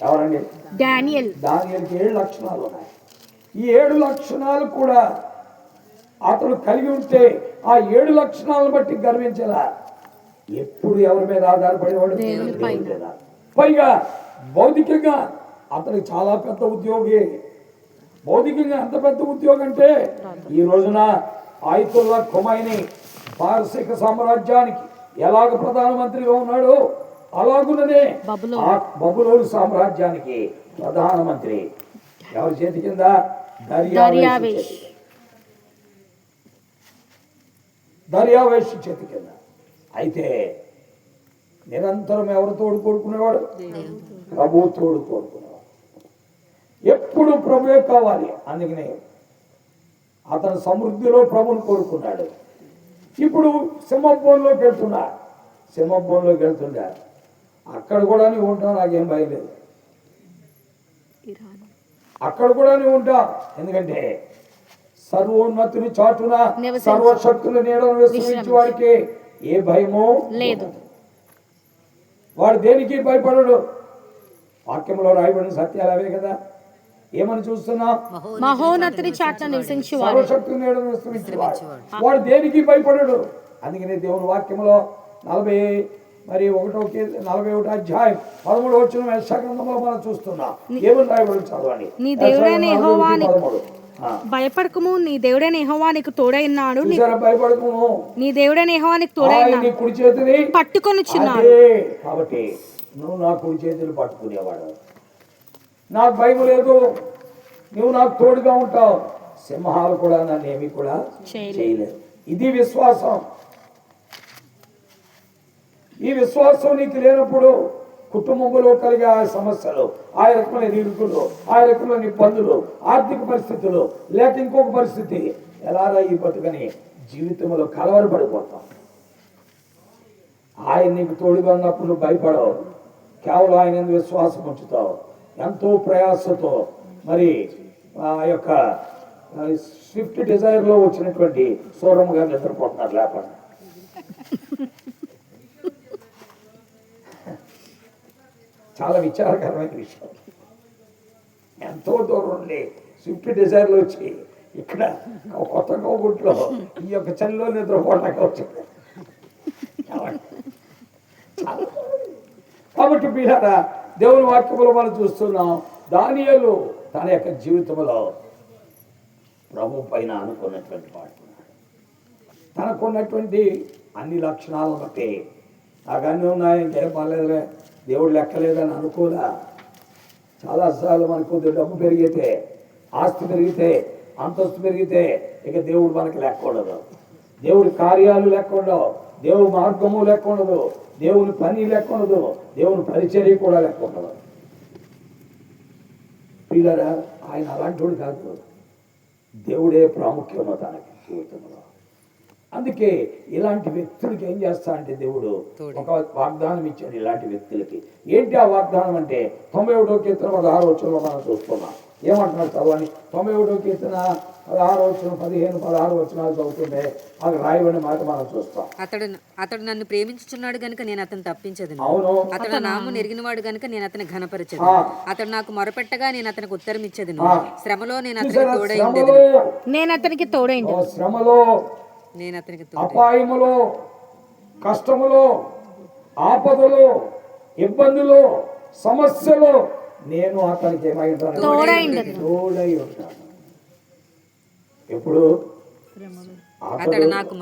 ఎవరండి? దానియేలుకి 7 లక్షణాలు ఉన్నాయి. ఈ 7 లక్షణాలు కూడా అతడు కలిగి ఉంటే ఆ 7 లక్షణాలను బట్టి గర్వించలా. ఎప్పుడు ఎవరి మీద ఆధారపడేవాడు? దేవుని మీద. పైగా భౌతికంగా అతనికి చాలా పెద్ద ఉద్యోగి. భౌతికంగా ఎంత పెద్ద ఉద్యోగం అంటే, ఈ రోజున ఆయితుల్లా ఖుమైనీ పారసీక సామ్రాజ్యానికి ఎలాగ ప్రధానమంత్రిగా ఉన్నాడో అలాగుననే ఆ బబులోను సామ్రాజ్యానికి ప్రధానమంత్రి ఎవరి చేతి కింద? దర్యావేషు చేతి కింద. అయితే నిరంతరం ఎవరు తోడు కోరుకునేవాడు? ప్రభు తోడు కోరుకునేవాడు. ఎప్పుడు ప్రభువే కావాలి. అందుకనే అతను సమృద్ధిలో ప్రభుని కోరుకున్నాడు. ఇప్పుడు సింహభవనంలోకి వెళ్తున్నా అక్కడ కూడా నీవు ఉంటావు, నాకేం భయం లేదు. అక్కడ కూడా నీవు ఉంటావు. ఎందుకంటే సర్వోన్నతిని చాటున సర్వశక్తుల నీడను విశ్రమించే వాడికి ఏ భయమో లేదు. వాడు దేనికి భయపడడు. వాక్యంలో రాయబడిన సత్యాలు అవే కదా. ఏమని చూస్తున్నా? మహోన్నతిని చాటున నివసించేవాడు, సర్వశక్తుల నీడను విశ్రమించేవాడు. వాడు దేనికి భయపడడు. అందుకనే దేవుని వాక్యంలో 41వ అధ్యాయం 13వ వచనం యెషయా గ్రంథంలో మనం చూస్తున్నాం. ఏమని రాయబడి చదవండి. నీ దేవుడైన యెహోవానికి భయపడకుము, నీ దేవుడైన యెహోవా నీకు తోడైనాడు. భయపడకుము, నీ దేవుడైన యెహోవా నీకు తోడైనాడు, కుడి చేతిని పట్టుకొనిచున్నాడు. కాబట్టి నువ్వు నా కుడి చేతులు పట్టుకునేవాడు. నాకు భయం లేదు, నువ్వు నాకు తోడుగా ఉంటావు. సింహాలు కూడా నన్ను ఏమి కూడా చేయలేదు. ఇది విశ్వాసం. ఈ విశ్వాసం నీకు లేనప్పుడు కుటుంబంలో కలిగే ఆ సమస్యలు, ఆ రకమైన ఇరుకులు, ఆ రకమైన ఇబ్బందులు, ఆర్థిక పరిస్థితులు, లేక ఇంకొక పరిస్థితి, ఎలా ఈ బతుకని జీవితంలో కలవరపడిపోతాం. ఆయన నీకు తోడుగా ఉన్నప్పుడు నువ్వు భయపడవు. కేవలం ఆయన విశ్వాసం ఉంచుతావు. ఎంతో ప్రయాసతో మరి ఆ యొక్క స్విఫ్ట్ డిజైర్లో వచ్చినటువంటి సూరమ్మ గారు నిద్రపోతున్నారు లేకుండా. చాలా విచారకరమైన విషయం. ఎంతో దూరం ఉండి స్విఫ్ట్ డిజైర్లో వచ్చి ఇక్కడ కొత్త కోగుట్లో ఈ యొక్క చలిలో నిద్రపోవడానికి వచ్చింది. కాబట్టి పిల్లరా, దేవుని వాక్యములో మనం చూస్తున్నాం, దానియేలు తన యొక్క జీవితంలో ప్రభు పైన అనుకున్నటువంటి వాడు. తనకున్నటువంటి అన్ని లక్షణాలను బట్టి నాకు అన్నీ ఉన్నాయి, ఇంకేం పర్లేదులే, దేవుడు లెక్కలేదని అనుకోలే. చాలాసార్లు మనకు కొద్దిగా డబ్బు పెరిగితే, ఆస్తి పెరిగితే, అంతస్తు పెరిగితే ఇక దేవుడు మనకి లెక్క ఉండదు, దేవుడి కార్యాలు లెక్క ఉండవు, దేవుడి మార్గము లెక్క ఉండదు, దేవుని పని లెక్క ఉండదు, దేవుని పరిచర్య కూడా లెక్క ఉండదు. పిల్లరా, ఆయన అలాంటి కాదు, దేవుడే ప్రాముఖ్యము తనకి జీవితంలో. అందుకే ఇలాంటి వ్యక్తులకి ఏం చేస్తా అంటే దేవుడు ఒక వాగ్దానం ఇచ్చాడు ఇలాంటి వ్యక్తులకి. ఏంటి ఆ వాగ్దానం అంటే 91వ కీర్తన 16వ వచనంలో మనం చూస్తున్నాం. ఏమంటున్నాడు చదవని? 91వ కీర్తన 16వ వచనం 15-16 వచనాలు చదువుతుంటే అది రాయబడిన మాట మనం చూస్తాం. అతడు నన్ను ప్రేమించుచున్నాడు గనుక నేను అతను తప్పించదును. అవును. అతడు నామము నెరిగినవాడు గనుక నేను అతని ఘనపరచదు. అతడు నాకు మొరపెట్టగా నేను అతనికి ఉత్తరం ఇచ్చేదను. శ్రమలో నేను అతనికి తోడైండెదను. నేను అతనికి తోడైండెదను. శ్రమలో, నేను అతనికి అపాయములో, కష్టములో, ఆపదలో, ఇబ్బందులో, సమస్యలో నేను అతనికి ఏమై ఉంటాను? తోడై ఉంటాను. ఎప్పుడు అతడు నాకు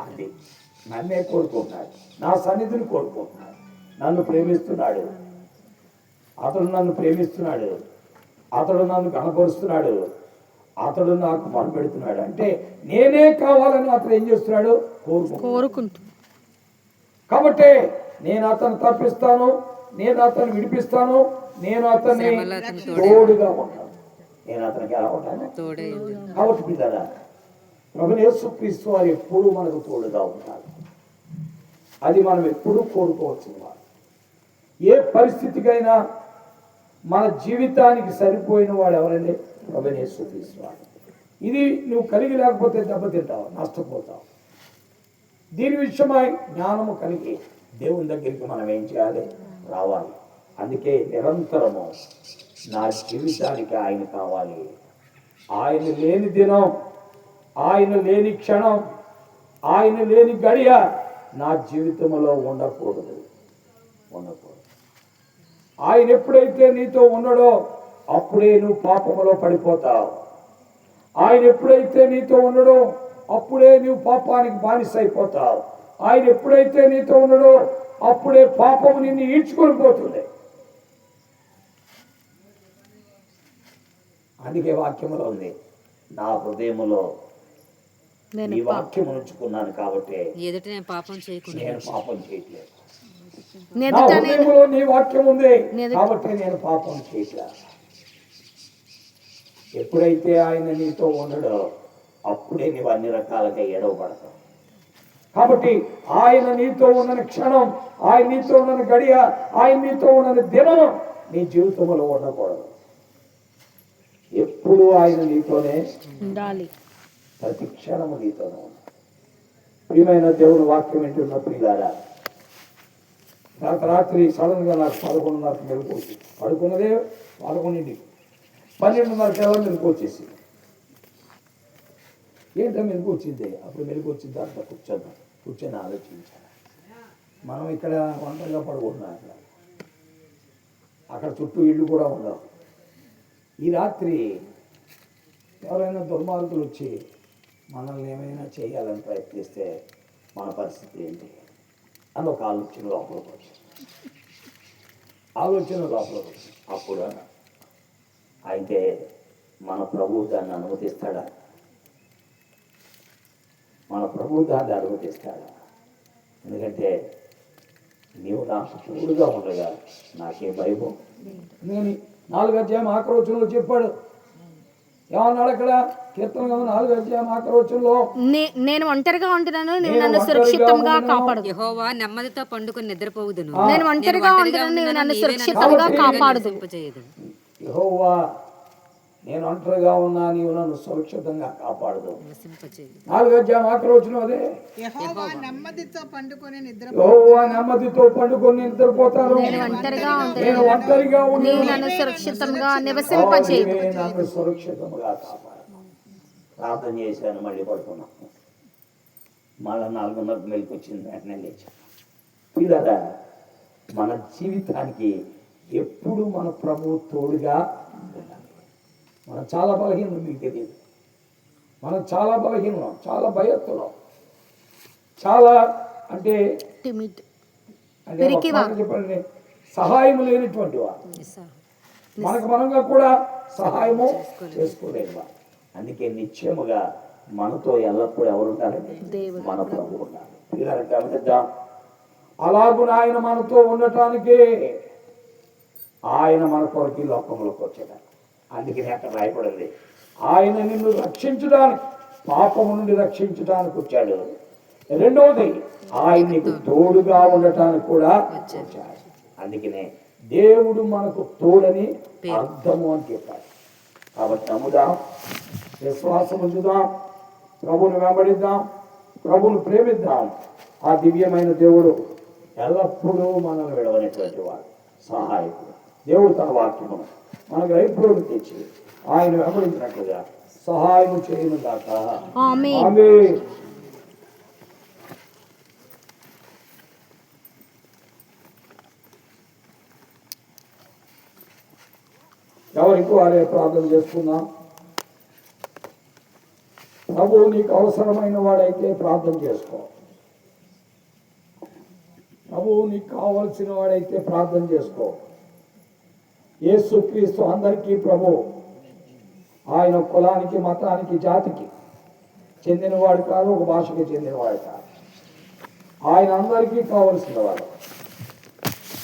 అది నన్నే కోరుకుంటున్నాడు, నా సన్నిధిని కోరుకుంటున్నాడు, నన్ను ప్రేమిస్తున్నాడు, అతడు నన్ను ప్రేమిస్తున్నాడు, అతడు నన్ను కనపరుస్తున్నాడు, అతడు నాకు మొరపెడుతున్నాడు. అంటే నేనే కావాలని అతడు ఏం చేస్తున్నాడు? కోరుకుంటున్నాడు. కాబట్టి నేను అతను తప్పిస్తాను, నేను అతను విడిపిస్తాను, నేను అతన్ని తోడుగా ఉంటాను. నేను అతనికి ఎలా ఉంటాను? కాబట్టి పిల్లరా, ప్రభువైన యేసుక్రీస్తు వారు ఎప్పుడూ మనకు తోడుగా ఉంటారు. అది మనం ఎప్పుడూ కోరుకోవచ్చు. ఏ పరిస్థితికైనా మన జీవితానికి సరిపోయిన వాడు ఎవరండి? ప్రభువైన యేసుక్రీస్తు వారు. ఇది నువ్వు కలిగి లేకపోతే దెబ్బతింటావు, నష్టపోతావు. దీని విషయమై జ్ఞానము కలిగి దేవుని దగ్గరికి మనం ఏం చేయాలి? రావాలి. అందుకే నిరంతరము నా జీవితానికి ఆయన కావాలి. ఆయన లేని దినం, ఆయన లేని క్షణం, ఆయన లేని గడియ నా జీవితంలో ఉండకూడదు. ఆయన ఎప్పుడైతే నీతో ఉండడో అప్పుడే నువ్వు పాపములో పడిపోతావు. ఆయన ఎప్పుడైతే నీతో ఉండడో అప్పుడే నువ్వు పాపానికి బానిస అయిపోతావు. ఆయన ఎప్పుడైతే నీతో ఉండడో అప్పుడే పాపము నిన్ను ఈడ్చుకొని పోతుంది. అందుకే వాక్యములో ఉంది, నా హృదయములో ఈ వాక్యం ఉంచుకున్నాను కాబట్టి నేను పాపం చేయట్లేదు. నా హృదయములో నీ వాక్యం ఉంది కాబట్టి నేను పాపం చేయట్లేదు. ఎప్పుడైతే ఆయన నీతో ఉండడో అప్పుడే నీవు అన్ని రకాలుగా ఎడవబడతావు. కాబట్టి ఆయన నీతో ఉన్న క్షణం, ఆయన నీతో ఉన్న గడియ, ఆయన నీతో ఉన్న దినం నీ జీవితంలో ఉండకూడదు. ఎప్పుడు ఆయన నీతోనే ఉండాలి, ప్రతి క్షణము నీతోనే ఉండాలి. ప్రియమైన దేవుని వాక్యం వింటున్న ప్రియులారా, రాత్రి సడన్ గా నాకు 11:30 మెలకు వచ్చింది. పడుకున్నదే 11, 12:30 మెలకు వచ్చేసి ఏంటో మెలకు వచ్చింది. అప్పుడు మెలకు వచ్చిన తర్వాత కూర్చొని ఆలోచించాను. మనం ఇక్కడ ఒంటరిగా పడుకుంటున్నాం, అక్కడ చుట్టూ ఇళ్ళు కూడా ఉండవు. ఈ రాత్రి ఎవరైనా దుర్మార్గులు వచ్చి మనల్ని ఏమైనా చేయాలని ప్రయత్నిస్తే మన పరిస్థితి ఏంటి అని ఒక ఆలోచన లోపలికి వచ్చింది. అప్పుడు అయితే మన ప్రభువు దాన్ని అనుమతిస్తాడా? మన ప్రభువు దాన్ని అనుమతిస్తాడా? ఎందుకంటే నీవు నాకు తోడుగా ఉండగా నాకే భయమో. నేను 4వ అధ్యాయం ఆక్రోచనలో చెప్పాడు. ఏమన్నాడు అక్కడ? కీర్తన 4వ అధ్యాయం ఆక్రోచనలో, నేను ఒంటరిగా ఉంటున్నాను, నీవు నన్ను సురక్షితంగా కాపాడు. యెహోవా నెమ్మదితో పండుకొని నిద్రపోవుదును. నేను ఒంటరిగా ఉంటున్నాను, నీవు నన్ను సురక్షితంగా కాపాడుదు. యెహోవా నేను ఒంటరిగా ఉన్నా, నీవు నన్ను సురక్షితంగా కాపాడదు. 4వ అధ్యాయం ఆక్రోచనం అదే. యెహోవా నెమ్మదితో పండుకొని నిద్రపోతాను. నేను ఒంటరిగా నేను ఒంటరిగా ఉండి నన్ను సురక్షితంగా నివసింపచేయు. నన్ను సురక్షితంగా కాపాడు. ప్రార్థన చేశాను, మళ్ళీ పడుకున్నాను. మళ్ళా 4:30 మెలకు వచ్చింది, వెంటనే లేచాను. పిల్లరా, మన జీవితానికి ఎప్పుడు మన ప్రభువు తోడుగా ఉండాలి. మనం చాలా బలహీనం, మీకు తెలియదు. మనం చాలా బలహీనం, చాలా భయత్తులం, చాలా అంటే టిమిడ్ అంటే ఒక మాట చెప్పండి, సహాయం లేనిటువంటి వాడు, మనకు మనంగా కూడా సహాయము చేసుకోలేము. అందుకే నిత్యముగా మనతో ఎల్లప్పుడూ ఎవరు ఉంటారండి? మన ప్రభు ఉన్నారు. పిల్లలు గమనిద్దాం. అలాగున ఆయన మనతో ఉండటానికే ఆయన మన కొరకు ఈ లోకంలోకి వచ్చాడు. అందుకని అక్కడ రాయబడింది, ఆయన నిన్ను రక్షించడానికి, పాపము నుండి రక్షించడానికి వచ్చాడు. రెండవది, ఆయన నీకు తోడుగా ఉండటానికి కూడా వచ్చాడు. అందుకనే దేవుడు మనకు తోడని అర్థము అని చెప్పాడు. కాబట్టి నమ్ముదాం, విశ్వాసం ఉంచుదాం, ప్రభువుని వెంబడిద్దాం, ప్రభువుని ప్రేమిద్దాం. ఆ దివ్యమైన దేవుడు ఎల్లప్పుడూ మనల్ని విడవనేటువంటి వాడు, సహాయకుడు. దేవుడు తన వాక్యము మన గ్రహింపులోకి తెచ్చి ఆయన వెంబడించినట్లుగా సహాయం చేయను గాక. ఆమేన్. ఎవరికి వారే ప్రార్థన చేసుకుందాం. ప్రభు నీకు అవసరమైన వాడైతే ప్రార్థన చేసుకో. ప్రభు నీకు కావలసిన వాడైతే ప్రార్థన చేసుకో. యేసుక్రీస్తు అందరికీ ప్రభు. ఆయన కులానికి, మతానికి, జాతికి చెందినవాడు కాదు, ఒక భాషకి చెందినవాడు కాదు. ఆయన అందరికీ కావలసిన వాడు.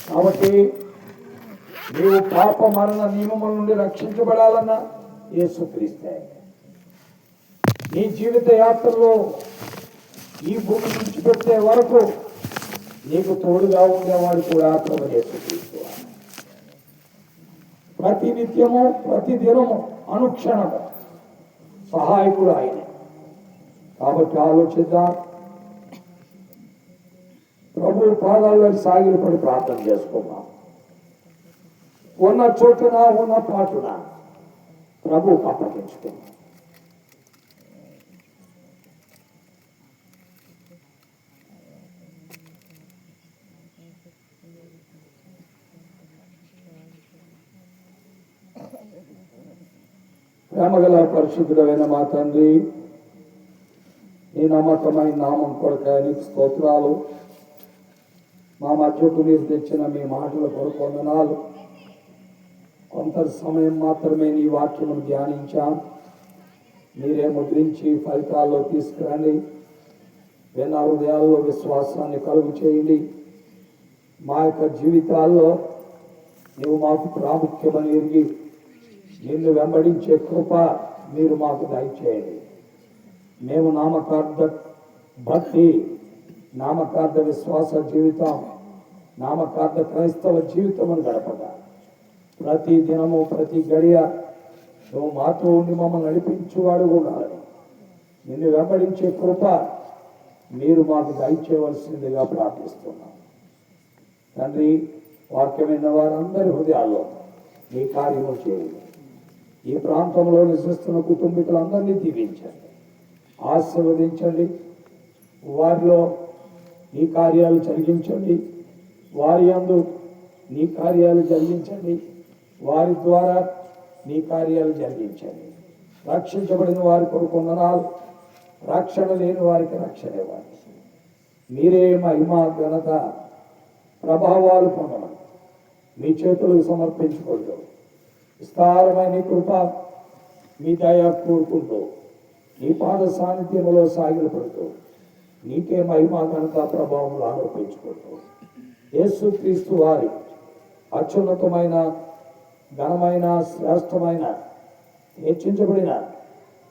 కాబట్టి నీవు పాప మరణ నియమముల నుండి రక్షించబడాలన్నా యేసుక్రీస్తే. నీ జీవిత యాత్రలో ఈ భూమి నుంచి పెట్టే వరకు నీకు తోడుగా ఉండేవాడు కూడా ప్రభు యేసుక్రీస్తు. ప్రతి నిత్యము, ప్రతి దినము, అనుక్షణము సహాయకుడు ఆయనే. కాబట్టి ఆలోచిద్దాం. ప్రభు పాదాల్లో సాగిలపడి ప్రార్థన చేసుకున్నాం. ఉన్న చోటున, ఉన్న పాటున ప్రభువుకు అప్పగించుకున్నాం. ప్రేమగల పరిశుద్ధుడైన మా తండ్రి, నీ నమ్మకమైన నామం కొరకాయ నీకు స్తోత్రాలు. మా మధ్యకు మీరు తెచ్చిన మీ మాటల కొరకు వందనాలు. కొంత సమయం మాత్రమే నీ వాక్యమును ధ్యానించాం. మీరే ముద్రించి ఫలితాల్లో తీసుకురండి. విన్న హృదయాల్లో విశ్వాసాన్ని కలుగు చేయండి. మా యొక్క జీవితాల్లో నీవు మాకు ప్రాముఖ్యమని ఎరిగి నిన్ను వెంబడించే కృప మీరు మాకు దయచేయండి. మేము నామకార్థ భక్తి, నామకార్థ విశ్వాస జీవితం, నామకార్థ క్రైస్తవ జీవితమును గడపగా ప్రతి దినము, ప్రతి గడియ నువ్వు మాతో ఉండి మమ్మల్ని నడిపించువాడు ఉండాలని నిన్ను వెంబడించే కృప మీరు మాకు దయచేయవలసిందిగా ప్రార్థిస్తున్నాం. తండ్రి, వాక్యం విన్న వారందరి హృదయాల్లో నీ కార్యము చేయండి. ఈ ప్రాంతంలో నివసిస్తున్న కుటుంబీకులందరినీ దీవించండి, ఆశీర్వదించండి. వారిలో నీ కార్యాలు జరిగించండి. వారి యందు నీ కార్యాలు జరిగించండి. వారి ద్వారా నీ కార్యాలు జరిగించండి. రక్షించబడిన వారి కొరకు వందనాలు. రక్షణ లేని వారికి రక్షణ ఇవ్వండి. మీరే మహిమ, ఘనత, ప్రభావాలు పొందమని మీ చేతులకు సమర్పించుకుంటూ విస్తారమైన కృప, మీ దయ కోరుకుంటూ నీ పాద సాన్నిధ్యంలో సాగిలపడుతూ నీకే మహిమ, ఘనత, ప్రభావములు ఆరోపించుకుంటూ యేసుక్రీస్తు వారి అత్యున్నతమైన, ఘనమైన, శ్రేష్టమైన, హెచ్చించబడిన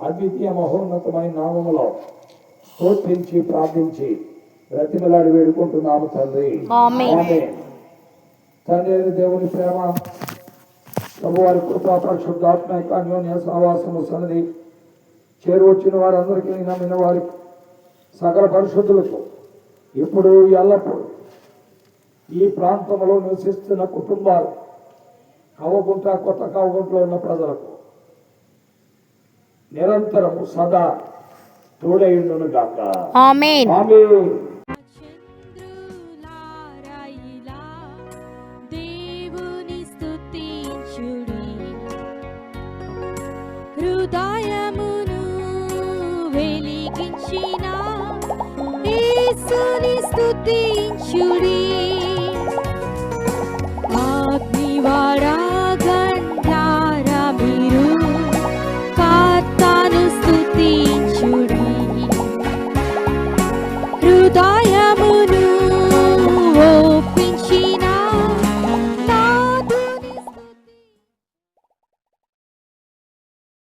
అద్వితీయ మహోన్నతమైన నామములో స్తోత్రించి ప్రార్థించి బ్రతిమలాడి వేడుకుంటున్నాము తండ్రి. ఆమేన్. తండ్రి దేవుని ప్రేమ, ప్రభువారి కృపా, పరిశుద్ధాత్మ యొక్క అన్యోన్య సహవాసము సన్నిధి చేరువచ్చిన వారందరికీ, నమ్మిన వారికి, సకల పరిశుద్ధులకు ఇప్పుడు ఎల్లప్పుడు ఈ ప్రాంతంలో నివసిస్తున్న కుటుంబాలు, కవగుంట, కొత్త కవగుంటలో ఉన్న ప్రజలకు నిరంతరము సదా తోడైండును గాక. ఆమేన్. ఆమేన్. దేవుని స్తుతించుడి, హృదయమును వెలిగించిన యేసుని స్తుతించుడి